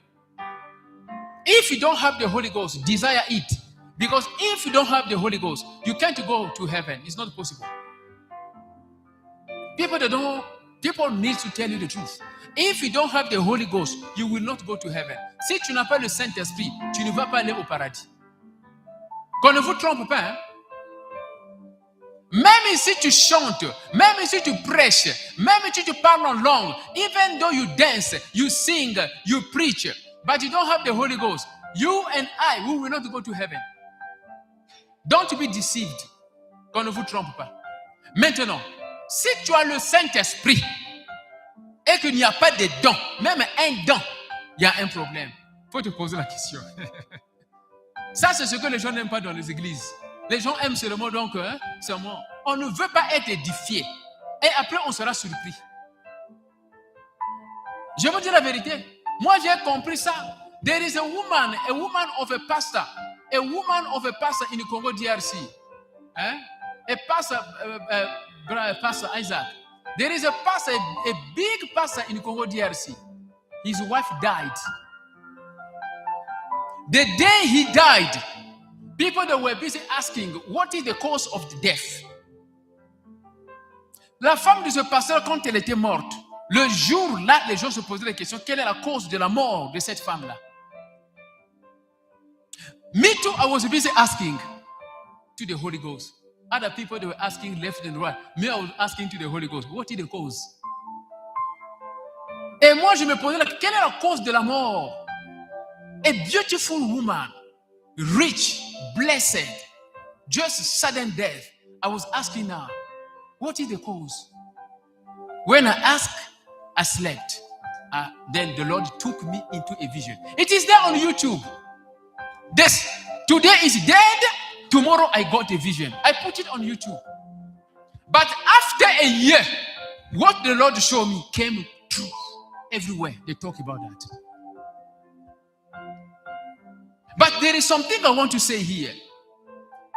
If you don't have the Holy Ghost, desire it. Because if you don't have the Holy Ghost, you can't go to heaven. It's not possible. People need to tell you the truth. If you don't have the Holy Ghost, you will not go to heaven. Si tu n'as pas le Saint-Esprit, tu ne vas pas aller au paradis. Qu'on ne vous trompe pas, hein? Même si tu chantes, même si tu prêches, même si tu parles en langue, even though you dance, you sing, you preach, but you don't have the Holy Ghost, you and I, we will not go to heaven. Don't be deceived. Qu'on ne vous trompe pas. Maintenant, si tu as le Saint-Esprit et qu'il n'y a pas de don, même un don, il y a un problème. Il faut te poser la question. Ça, c'est ce que les gens n'aiment pas dans les églises. Les gens aiment seulement donc, seulement. On ne veut pas être édifié. Et après, on sera surpris. Je vous dis la vérité. Moi, j'ai compris ça. There is a woman of a pastor in Congo DRC. A pastor Isaac. There is a pastor, a big pastor in Congo DRC. His wife died. The day he died, people that were busy asking, what is the cause of the death? La femme de ce pasteur, quand elle était morte, le jour-là, les gens se posaient la question, quelle est la cause de la mort de cette femme-là? Me too, I was busy asking to the Holy Ghost. Other people, they were asking left and right. Me, I was asking to the Holy Ghost, what is the cause? Et moi, je me posais la question, quelle est la cause de la mort? A beautiful woman, rich, blessed, just sudden death. I was asking her, what is the cause? When I asked, I slept. Then the Lord took me into a vision. It is there on YouTube. Today is dead. Tomorrow I got a vision. I put it on YouTube. But after a year, what the Lord showed me came true. Everywhere they talk about that. But there is something I want to say here.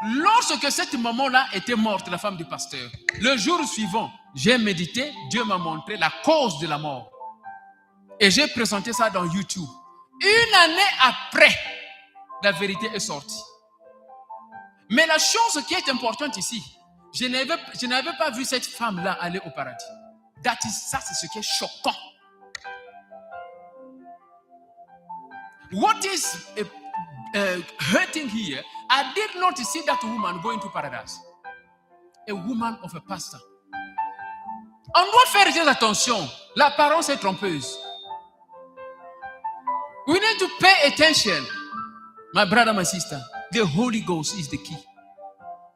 Lorsque cette maman-là était morte, la femme du pasteur, le jour suivant, j'ai médité, Dieu m'a montré la cause de la mort. Et j'ai présenté ça dans YouTube. Une année après, la vérité est sortie. Mais la chose qui est importante ici, je n'avais pas vu cette femme-là aller au paradis. Ça, c'est ce qui est choquant. What is hurting here, I did not see that woman going to paradise. A woman of a pastor. On doit faire très attention. L'apparence est trompeuse. We need to pay attention. My brother, my sister, the Holy Ghost is the key.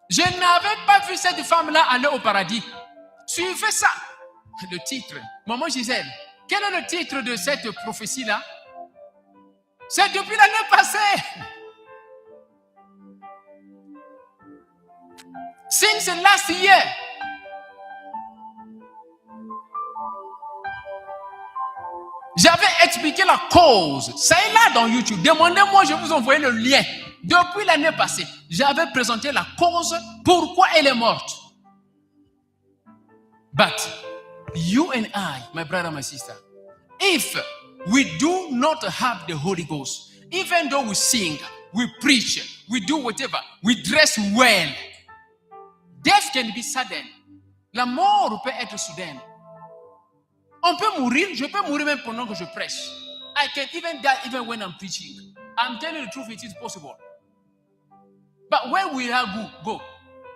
Je n'avais pas vu cette femme-là aller au paradis. Suivez ça. Le titre. Maman Gisèle, quel est le titre de cette prophétie-là? C'est depuis l'année passée. Since last year. J'avais expliqué la cause. Ça est là dans YouTube. Demandez-moi, je vous envoie le lien. Depuis l'année passée, j'avais présenté la cause, pourquoi elle est morte. But you and I, my brother, my sister, if we do not have the Holy Ghost, even though we sing, we preach, we do whatever, we dress well, death can be sudden. La mort peut être soudaine. On peut mourir, je peux mourir même pendant que je prêche. I can even die even when I'm preaching. I'm telling you the truth, it is possible. But where will I go?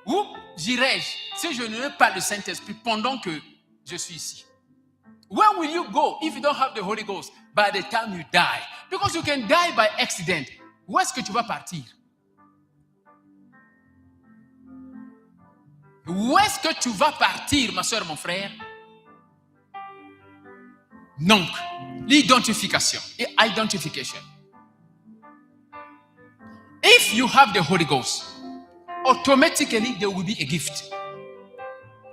Où j'irai-je si je n'ai pas le Saint-Esprit pendant que je suis ici? Where will you go if you don't have the Holy Ghost by the time you die? Because you can die by accident. Où est-ce que tu vas partir? Où est-ce que tu vas partir, ma soeur, mon frère? Donc, l'identification et identification. If you have the Holy Ghost, automatically there will be a gift.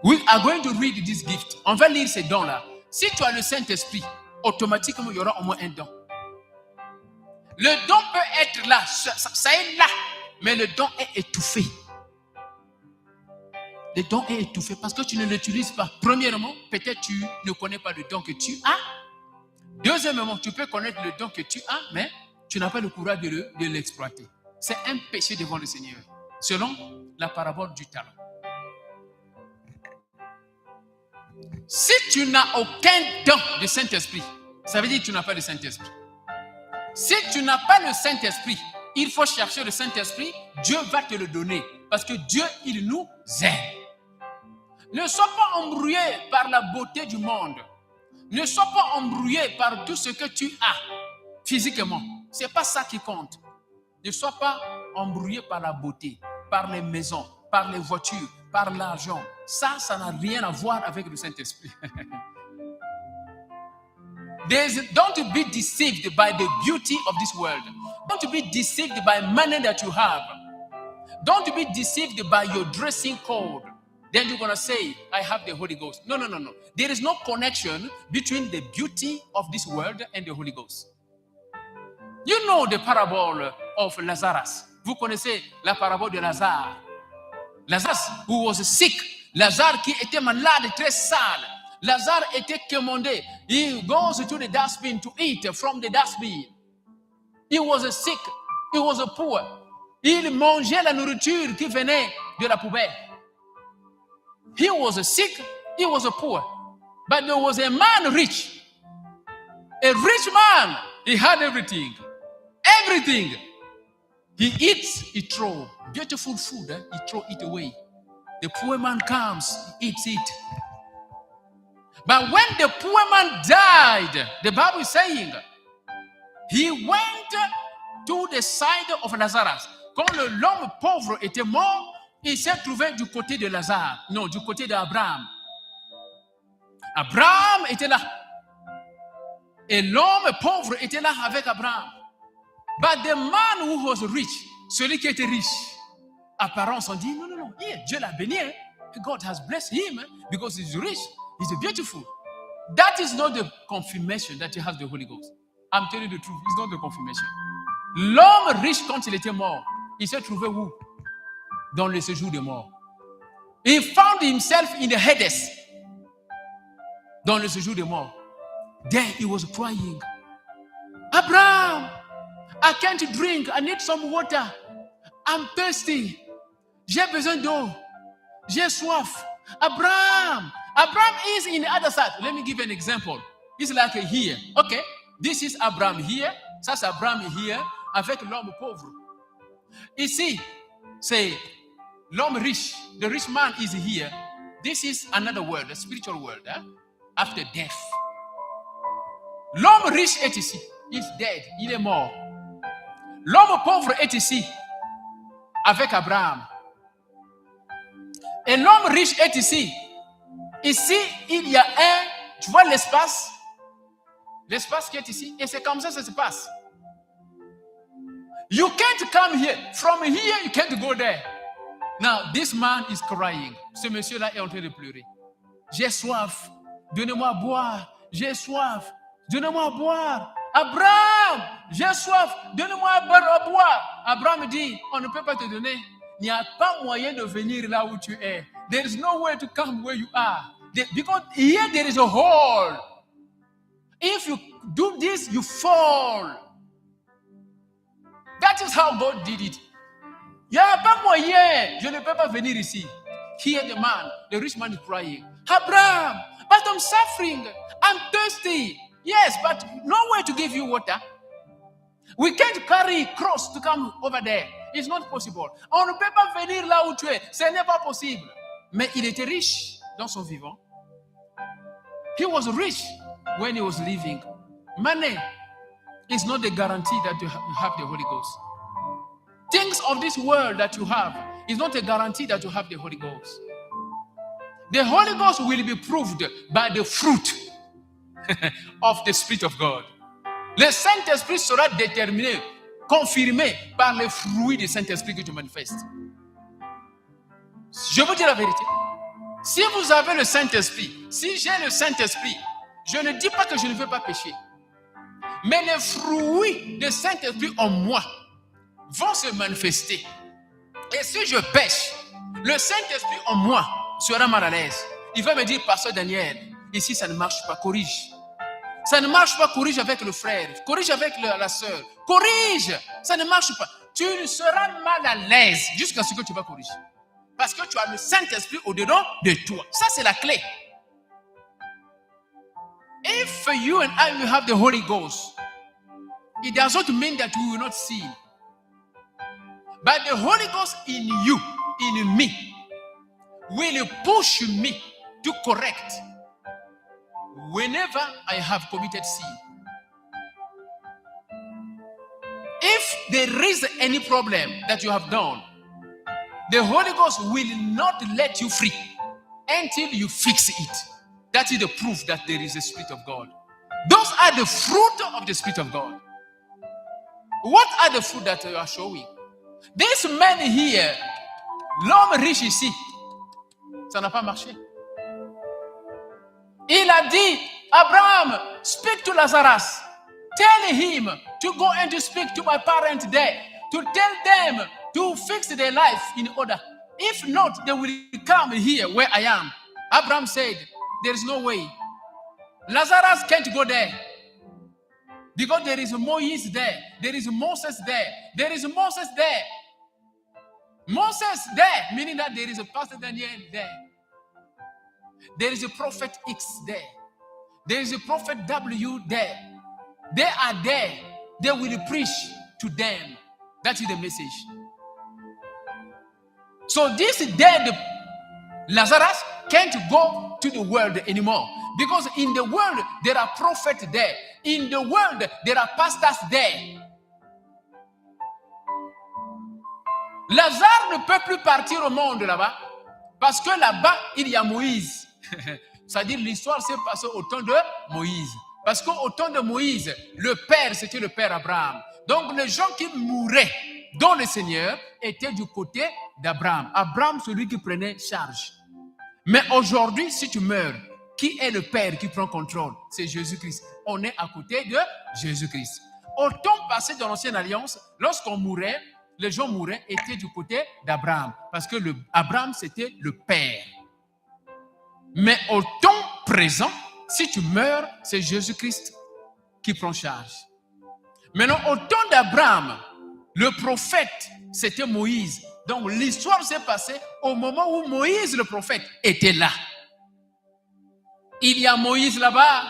We are going to read this gift. On va lire ces dons-là. Si tu as le Saint-Esprit, automatiquement il y aura au moins un don. Le don peut être là, ça est là, mais le don est étouffé. Le don est étouffé parce que tu ne l'utilises pas. Premièrement, peut-être tu ne connais pas le don que tu as. Deuxièmement, tu peux connaître le don que tu as, mais tu n'as pas le courage de l'exploiter. C'est un péché devant le Seigneur, selon la parabole du talent. Si tu n'as aucun don de Saint-Esprit, ça veut dire que tu n'as pas le Saint-Esprit. Si tu n'as pas le Saint-Esprit, il faut chercher le Saint-Esprit, Dieu va te le donner. Parce que Dieu, il nous aime. Ne sois pas embrouillé par la beauté du monde. Ne sois pas embrouillé par tout ce que tu as physiquement. Ce n'est pas ça qui compte. Ne sois pas embrouillé par la beauté, par les maisons, par les voitures, par l'argent. Ça n'a rien à voir avec le Saint-Esprit. Don't be deceived by the beauty of this world. Don't be deceived by money that you have. Don't be deceived by your dressing code. Then you're going to say, I have the Holy Ghost. No. There is no connection between the beauty of this world and the Holy Ghost. You know the parable of Lazarus. Vous connaissez la parabole de Lazare. Lazarus, who was sick. Lazare qui était malade, très sale. Lazare était commandé. He goes to the dustbin to eat from the dustbin. He was sick. He was poor. Il mangeait la nourriture qui venait de la poubelle. He was sick. He was poor. But there was a man rich. A rich man. He had everything. Everything. He eats, he throws. Beautiful food, he throws it away. The poor man comes, he eats it. But when the poor man died, the Bible is saying, he went to the side of Lazarus. Quand l'homme pauvre était mort, il s'est trouvé du côté de Lazare. Non, du côté d'Abraham. Abraham était là. Et l'homme pauvre était là avec Abraham. But the man who was rich, celui qui était riche, apparence on dit, non, yeah, Dieu l'a béni. God has blessed him because he's rich, he's beautiful. That is not the confirmation that he has the Holy Ghost. I'm telling you the truth, it's not the confirmation. L'homme riche, quand il était mort, il s'est trouvé où? Dans le séjour des morts. He found himself in the Hades, dans le séjour des morts. There he was crying, Abraham, I can't drink, I need some water. I'm thirsty. J'ai besoin d'eau. J'ai soif. Abraham is in the other side. Let me give you an example. It's like here. Okay, this is Abraham here. Ça c'est Abraham here avec l'homme pauvre. Ici, c'est l'homme riche. The rich man is here. This is another world, a spiritual world, after death. L'homme riche est ici. He's dead. Il est mort. L'homme pauvre est ici, avec Abraham. Et l'homme riche est ici. Ici, il y a tu vois l'espace qui est ici, et c'est comme ça que ça se passe. You can't come here. From here, you can't go there. Now, this man is crying. Ce monsieur-là est en train de pleurer. J'ai soif. Donnez-moi à boire. J'ai soif. Donnez-moi à boire. Abraham, j'ai soif, donne-moi à boire. Abraham dit, on ne peut pas te donner. Il n'y a pas moyen de venir là où tu es. There is no way to come where you are. Because here there is a hole. If you do this, you fall. That is how God did it. Il n'y a pas moyen. Je ne peux pas venir ici. Here the man, the rich man is crying. Abraham, but I'm suffering. I'm thirsty. Yes, but no way to give you water. We can't carry cross to come over there. It's not possible. On ne peut pas venir là où tu es. Ce n'est pas possible. Mais il était riche dans son vivant. He was rich. when he was living. Money is not the guarantee that you have the Holy Ghost. Things of this world that you have is not a guarantee that you have the Holy Ghost. The Holy Ghost will be proved by the fruit of the Spirit of God. Le Saint-Esprit sera déterminé, confirmé par les fruits du Saint-Esprit que tu manifestes. Je vous dis la vérité. Si vous avez le Saint-Esprit, si j'ai le Saint-Esprit, je ne dis pas que je ne veux pas pécher. Mais les fruits du Saint-Esprit en moi vont se manifester. Et si je pêche, le Saint-Esprit en moi sera mal à l'aise. Il va me dire, Pasteur Daniel, ici ça ne marche pas, corrige. Ça ne marche pas, corrige avec le frère, corrige avec la soeur, corrige, ça ne marche pas. Tu seras mal à l'aise jusqu'à ce que tu vas corriger. Parce que tu as le Saint-Esprit au-dedans de toi. Ça, c'est la clé. If you and I will have the Holy Ghost, it does not mean that we will not sin. But the Holy Ghost in you, in me, will push me to correct whenever I have committed sin. If there is any problem that you have done, the Holy Ghost will not let you free until you fix it. That is the proof that there is a Spirit of God. Those are the fruit of the Spirit of God. What are the fruit that you are showing? This man here, l'homme riche ici, ça n'a pas marché. Il a dit, Abraham, speak to Lazarus. Tell him to go and to speak to my parents there, to tell them to fix their life in order. If not, they will come here where I am. Abraham said, there is no way. Lazarus can't go there. Because there is Moses there. There is Moses there. There is Moses there. Moses there, meaning that there is a Pastor Daniel there. There is a prophet X there. There is a prophet W there. They are there. They will preach to them. That is the message. So this dead Lazarus can't go to the world anymore. Because in the world, there are prophets there. In the world, there are pastors there. Lazare ne peut plus partir au monde là-bas. Parce que là-bas, il y a Moïse. C'est-à-dire l'histoire s'est passée au temps de Moïse. Parce qu'au temps de Moïse, le père, c'était le père Abraham. Donc les gens qui mouraient dans le Seigneur étaient du côté d'Abraham. Abraham, celui qui prenait charge. Mais aujourd'hui, si tu meurs, qui est le père qui prend contrôle? C'est Jésus-Christ. On est à côté de Jésus-Christ. Au temps passé dans l'Ancienne Alliance, lorsqu'on mourait, les gens mouraient, étaient du côté d'Abraham. Parce que Abraham, c'était le père. Mais au temps présent, si tu meurs, c'est Jésus-Christ qui prend charge. Maintenant, au temps d'Abraham, le prophète, c'était Moïse. Donc, l'histoire s'est passée au moment où Moïse, le prophète, était là. Il y a Moïse là-bas.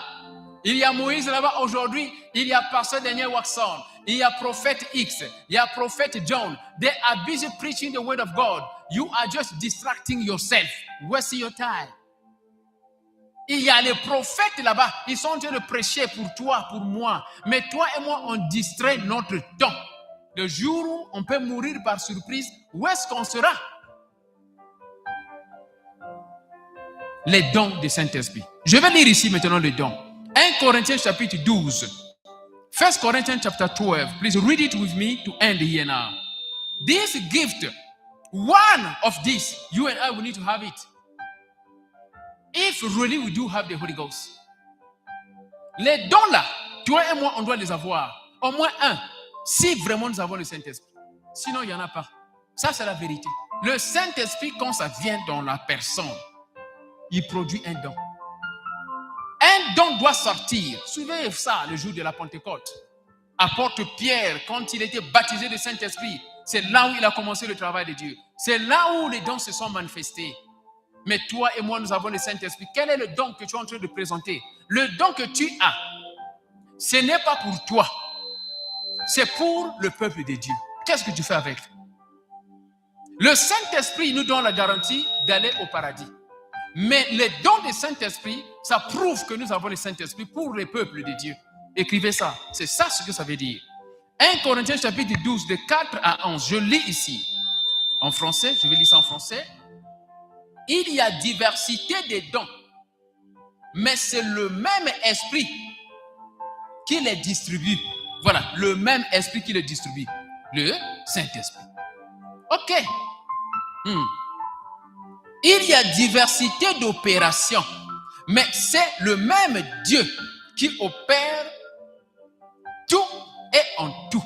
Il y a Moïse là-bas aujourd'hui. Il y a Pasteur Daniel Watson. Il y a prophète X. Il y a prophète John. They are busy preaching the word of God. You are just distracting yourself. Wasting your time. Il y a les prophètes là-bas. Ils sont en train de prêcher pour toi, pour moi. Mais toi et moi, on distrait notre temps. Le jour où on peut mourir par surprise, où est-ce qu'on sera? Les dons du Saint-Esprit. Je vais lire ici maintenant les dons. 1 Corinthiens chapitre 12. 1 Corinthians chapter 12. Please read it with me to end here now. This gift, one of these, you and I will need to have it. If really we do have the Holy Ghost. Les dons là, toi et moi, on doit les avoir. Au moins un. Si vraiment nous avons le Saint-Esprit. Sinon, il n'y en a pas. Ça, c'est la vérité. Le Saint-Esprit, quand ça vient dans la personne, il produit un don. Un don doit sortir. Suivez ça le jour de la Pentecôte. Apôtre Pierre, quand il était baptisé du Saint-Esprit, c'est là où il a commencé le travail de Dieu. C'est là où les dons se sont manifestés. Mais toi et moi, nous avons le Saint-Esprit. Quel est le don que tu es en train de présenter? Le don que tu as, ce n'est pas pour toi. C'est pour le peuple de Dieu. Qu'est-ce que tu fais avec? Le Saint-Esprit nous donne la garantie d'aller au paradis. Mais les dons du Saint-Esprit, Ça prouve que nous avons le Saint-Esprit pour les peuples de Dieu. Écrivez ça. C'est ça ce que ça veut dire. 1 Corinthiens chapitre 12, de 4 à 11. Je lis ici. En français, je vais lire ça en français. Il y a diversité des dons, mais c'est le même esprit qui les distribue. Voilà, le même esprit qui les distribue. Le Saint-Esprit. Ok. Il y a diversité d'opérations, mais c'est le même Dieu qui opère tout et en tout.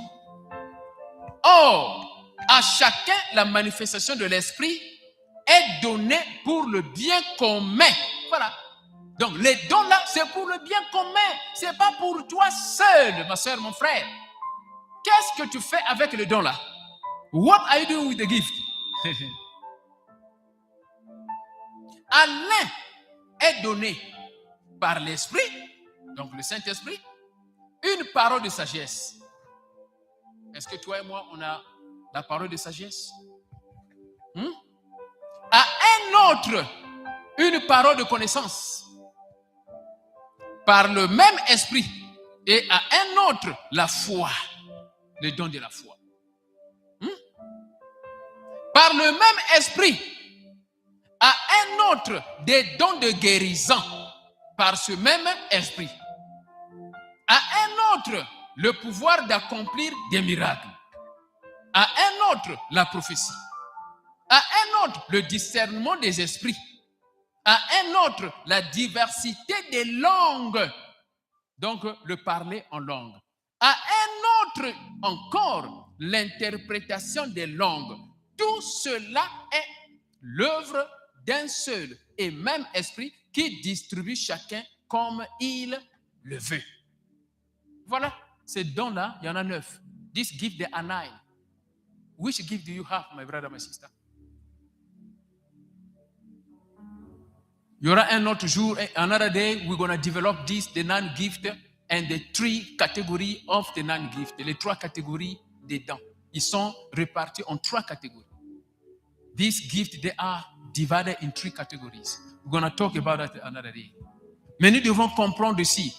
Or, à chacun, la manifestation de l'Esprit est donnée pour le bien commun. Voilà. Donc, les dons là, c'est pour le bien commun. Ce n'est pas pour toi seul, ma soeur, mon frère. Qu'est-ce que tu fais avec le don là? What are you doing with the gift? À l'un est donné par l'Esprit, donc le Saint-Esprit, une parole de sagesse. Est-ce que toi et moi, on a la parole de sagesse? À un autre, une parole de connaissance. Par le même esprit. Et à un autre, la foi. Le don de la foi. Par le même esprit. À un autre, des dons de guérison. Par ce même esprit. À un autre, le pouvoir d'accomplir des miracles. À un autre, la prophétie. À un autre, le discernement des esprits. À un autre, la diversité des langues. Donc, le parler en langue. À un autre encore, l'interprétation des langues. Tout cela est l'œuvre d'un seul et même esprit qui distribue chacun comme il le veut. Voilà, ces dons-là, il y en a 9. This gift, there are 9. Which gift do you have, my brother, my sister? Il y aura un autre jour, another day, we're going to develop the 9 gifts and the 3 categories of the 9 gifts. Les 3 catégories des dons. Ils sont répartis en 3 catégories. These gifts, they are divided in 3 categories. We're going to talk about that another day. Mais nous devons comprendre ici,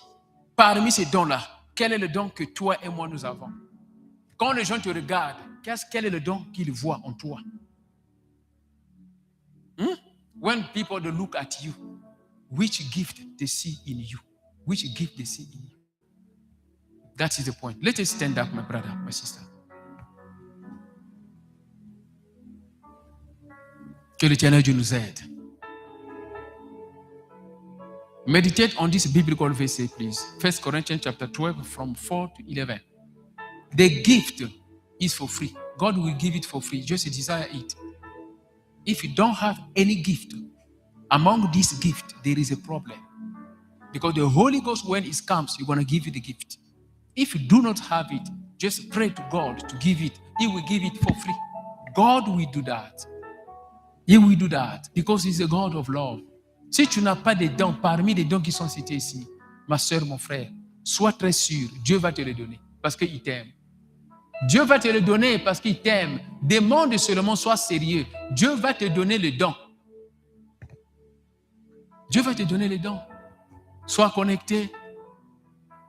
parmi ces dons-là, quel est le don que toi et moi nous avons? Quand les gens te regardent, quel est le don qu'ils voient en toi? When people they look at you, which gift they see in you? Which gift they see in you? That is the point. Let us stand up, my brother, my sister. Que l'Éternel Dieu nous aide. Meditate on this biblical verse, please. 1 Corinthians chapter 12, from 4 to 11. The gift is for free. God will give it for free. Just desire it. If you don't have any gift, among these gifts, there is a problem. Because the Holy Ghost, when it comes, He's going to give you the gift. If you do not have it, just pray to God to give it. He will give it for free. God will do that. He will do that because He's a God of love. Si tu n'as pas de dons parmi les dons qui sont cités ici, ma soeur, mon frère, sois très sûr, Dieu va te les donner parce qu'il t'aime. Dieu va te le donner parce qu'il t'aime. Demande seulement, sois sérieux. Dieu va te donner le don. Dieu va te donner le don. Sois connecté.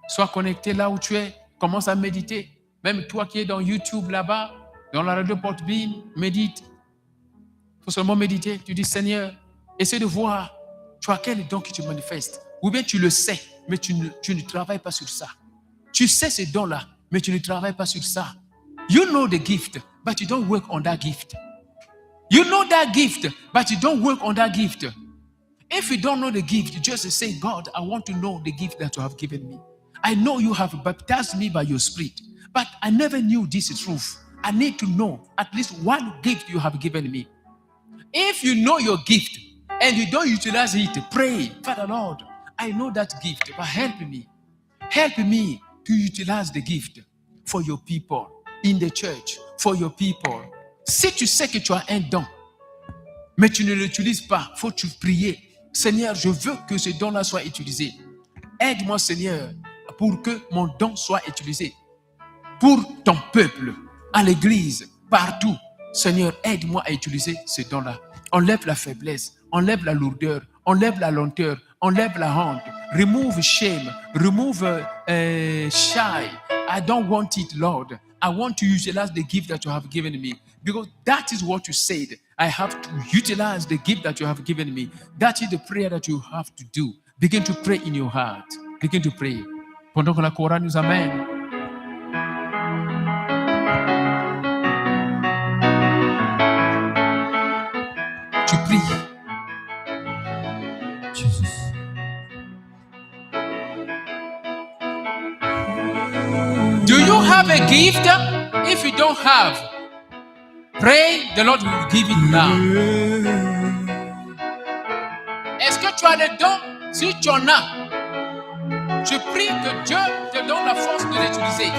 Sois connecté là où tu es. Commence à méditer. Même toi qui es dans YouTube là-bas, dans la radio Porte-Ville, médite. Il faut seulement méditer. Tu dis, Seigneur, essaie de voir, tu as quel don qui te manifeste. Ou bien tu le sais, mais tu ne travailles pas sur ça. Tu sais ce don-là, mais tu ne travailles pas sur ça. You know the gift, but you don't work on that gift. You know that gift, but you don't work on that gift. If you don't know the gift, you just say, God, I want to know the gift that you have given me. I know you have baptized me by your spirit, but I never knew this truth. I need to know at least one gift you have given me. If you know your gift and you don't utilize it, pray, Father Lord, I know that gift, but help me. Help me to utilize the gift for your people, in the church, for your people. Si tu sais que tu as un don, mais tu ne l'utilises pas, faut tu prier. Seigneur, je veux que ce don-là soit utilisé. Aide-moi, Seigneur, pour que mon don soit utilisé. Pour ton peuple, à l'église, partout. Seigneur, aide-moi à utiliser ce don-là. Enlève la faiblesse, enlève la lourdeur, Enlève la lenteur, enlève la honte. Remove shame, remove shy. I don't want it, Lord. I want to utilize the gift that you have given me. Because that is what you said. I have to utilize the gift that you have given me. That is the prayer that you have to do. Begin to pray in your heart. Begin to pray. Pendant que la chorale nous amène. Tu pries. Jesus. Do you have a gift? If you don't have, pray, the Lord will give it now. Est-ce que tu as le don? Si tu en as, je prie que Dieu te donne la force de l'utiliser.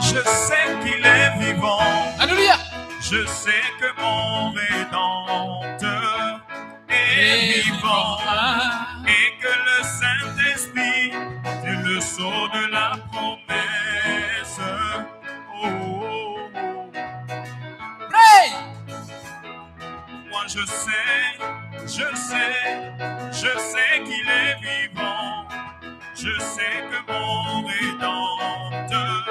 Je sais qu'il est vivant. Alléluia. Je sais que mon Rédempteur est vivant. Et que le Saint-Esprit est le sceau de la promesse. Oh, oh, oh. Pray. Moi je sais qu'il est vivant. Je sais que mon Rédempteur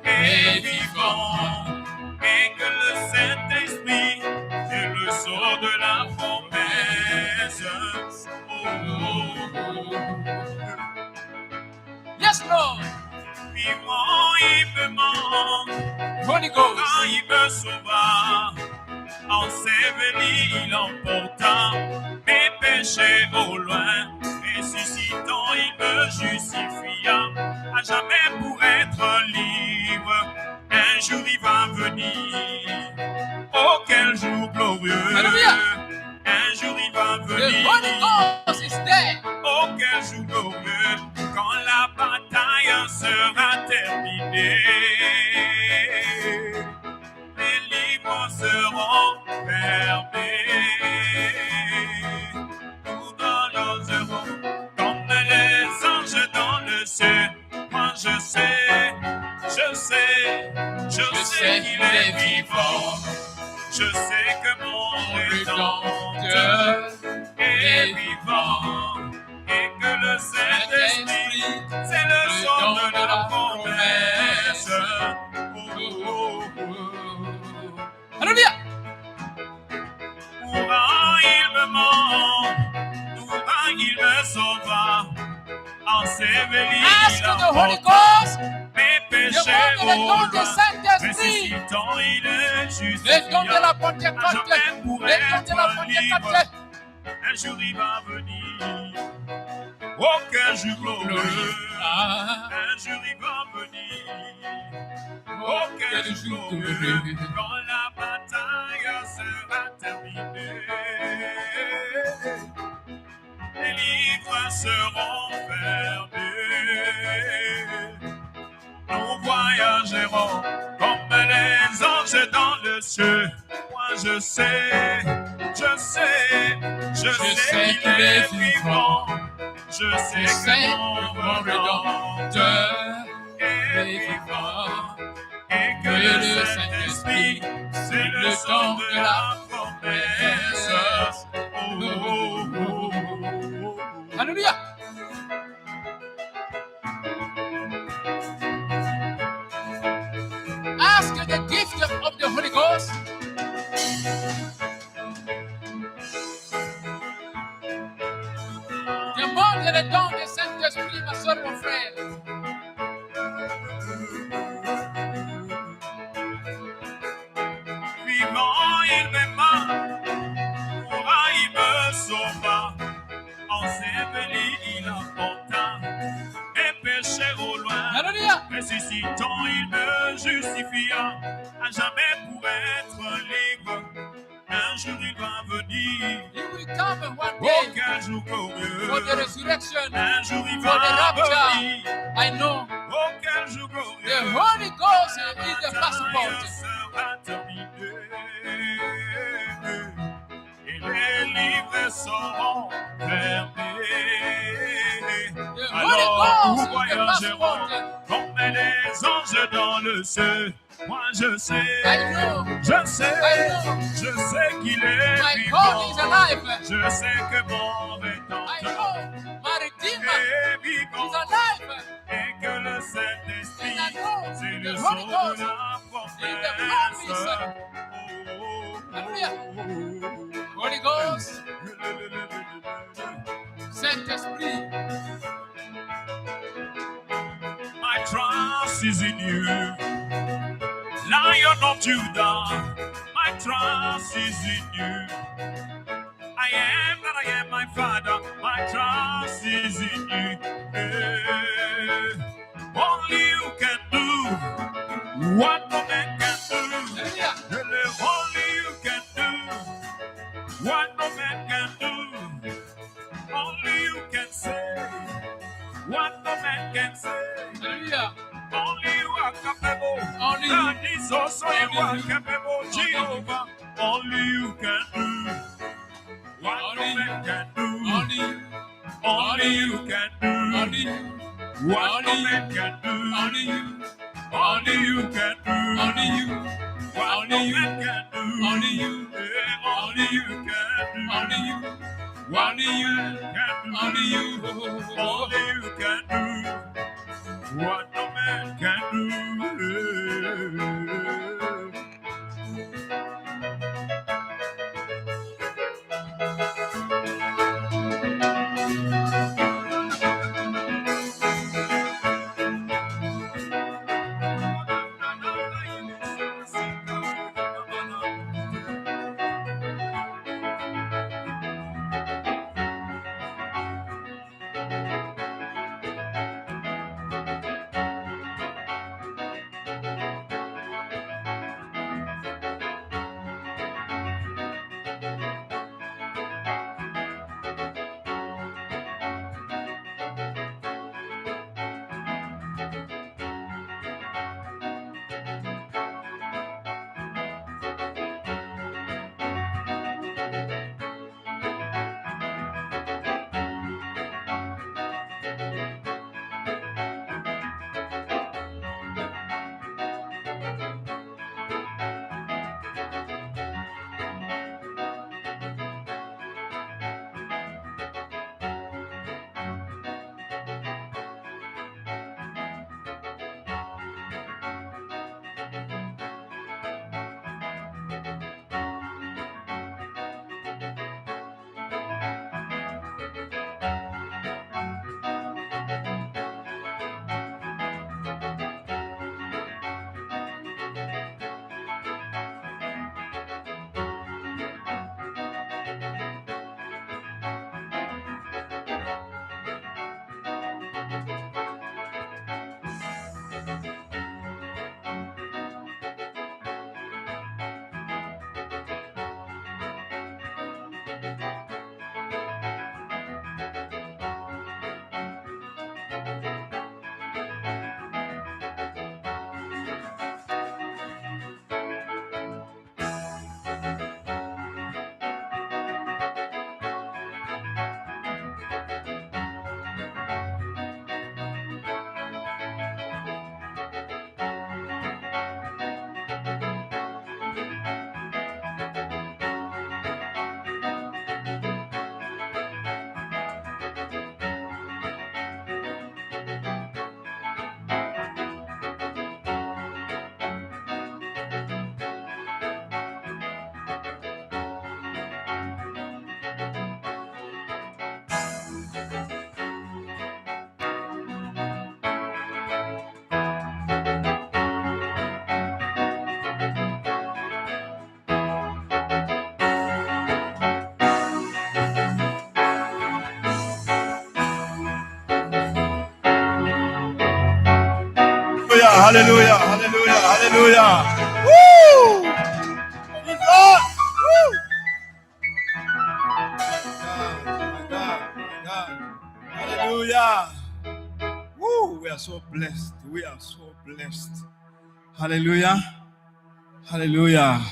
est vivant. Et que le Saint-Esprit est le sceau de la promesse. Oh, oh, oh. Yes, Lord. Vivant, il me manque. Holy Ghost. Quand il me sauva, enseveli, il emporta mes péchés au loin. Ressuscitant, il me justifia à jamais pour être libre. Un jour il va venir. Oh, quel jour glorieux. Alléluia. Un jour il va The venir. Holy Ghost is there. Oh, quel jour glorieux, quand la bataille sera terminée. Les livres seront fermés. Nous dangerons comme les anges dans le ciel. Moi je sais qu'il est vivant. Je sais que mon Rédempteur est vivant. Et que le Saint-Esprit, c'est le sceau de la promesse. Oh, oh, oh. Alléluia. Mourant, il me manque. Mourant, il me sauva. Enseveli, Ask il the Holy emporta Ghost. mes péchés Demande le au don du loin. Saint-Esprit. Ressuscitant, il est Le don de justifiant. la Pentecôte. À jamais pour Le don de la être libre. Pentecôte. Un jour il va venir. Oh, quel jour glorieux. Ah. Un jour il va venir. Oh, quel jour glorieux. Quand la bataille sera terminée. Les livres seront fermés. Nous voyagerons comme les anges dans le ciel. Moi je sais qu'il est vivant. Je sais que mon Rédempteur est vivant. Et que le Saint-Esprit, c'est le sang de la promesse. Oh, oh, oh, oh. Alléluia. Ask the gift of the Holy Ghost. Demande le don du Saint-Esprit, ma soeur, mon frère. Vivant, il m'aima. Mourant, il me sauva. Enseveli, il emporta mes péchés au loin. Alléluia. Ressuscitant, il me justifia à jamais pour être libre. Un jour il va venir. He will come one Oh, day quel jour glorieux. for the resurrection. Un jour il For the va rapture. venir. I know Oh, quel jour glorieux. the Holy Ghost is the La passport. bataille sera terminée. Et les livres seront fermés. The Holy Alors nous Ghost is the voyagerons passport. comme les anges dans le ciel. Moi je sais, I know je sais qu'il est my vivant. God is alive. Je sais que mon I Rédempteur know my Redeemer est is vivant alive. et que le Saint-Esprit, And I know c'est le the son Holy Ghost de la is the promise. promesse. Holy Ghost, Saint-Esprit, My trust is in you, Lion of Judah. My trust is in you. I am that I am, my Father. My trust is in you. Only you can do what no man can do. hallelujah, Only you can do what no man can do. Only you can say what no man can say. hallelujah, Only you are capable. Only you. God is also you are Only you. capable, Only you. Jehovah. Only you can do what no Only man can do. only you, Only you can do only you, what no only man can do. only you, Only you can do only you, what no only you. man can do. only you, Only you can do only you, what only no you, man can do. only you. Only you can do what no man can do. Hallelujah, hallelujah, hallelujah. Woo! Jesus! Woo! My God. Hallelujah. Woo! We are so blessed. We are so blessed. Hallelujah. Hallelujah.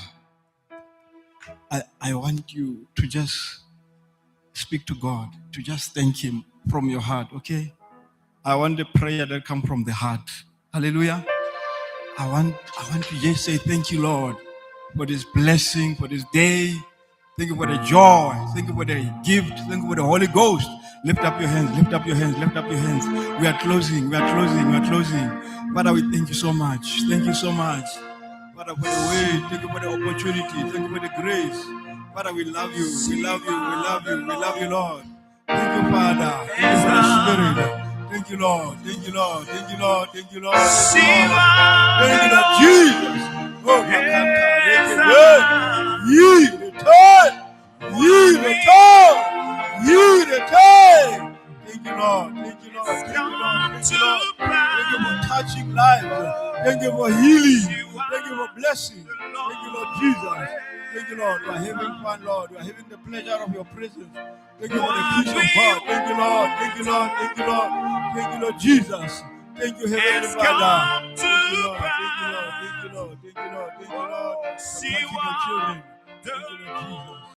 I want you to just speak to God, to just thank Him from your heart, okay? I want the prayer that comes from the heart. Hallelujah. I want to just say thank you, Lord, for this blessing, for this day. Thank you for the joy. Thank you for the gift. Thank you for the Holy Ghost. Lift up your hands. Lift up your hands. Lift up your hands. We are closing. We are closing. We are closing. Father, we thank you so much. Thank you so much. Father, for the way. Thank you for the opportunity. Thank you for the grace. Father, we love you. We love you. We love you. We love you, Lord. Thank you, Father. Thank you for the Spirit. Thank you, Lord. Thank you, Lord. Thank you, Lord. Thank you, Lord. Thank you, Lord. Thank you, Lord Jesus. Oh, ye return. Ye return. Ye return. Thank you, Lord. Thank you, Lord. Thank you, Lord. Thank you, Lord. Thank you for touching lives. Thank you for healing. Thank you for blessing. Thank you, Lord Jesus. Thank you, Lord. We are having fun, Lord. We are having the pleasure of your presence. Thank you for the peace of God. Thank you, Lord. Thank you, Lord. Thank you, Lord. Thank you, Lord Jesus. Thank you, Heavenly Father. Thank you, Lord. Thank you, Lord. Thank you, Lord. Thank you, Lord. Thank you, Lord. Thank you, Lord. For touching your children. Thank you, Lord Jesus.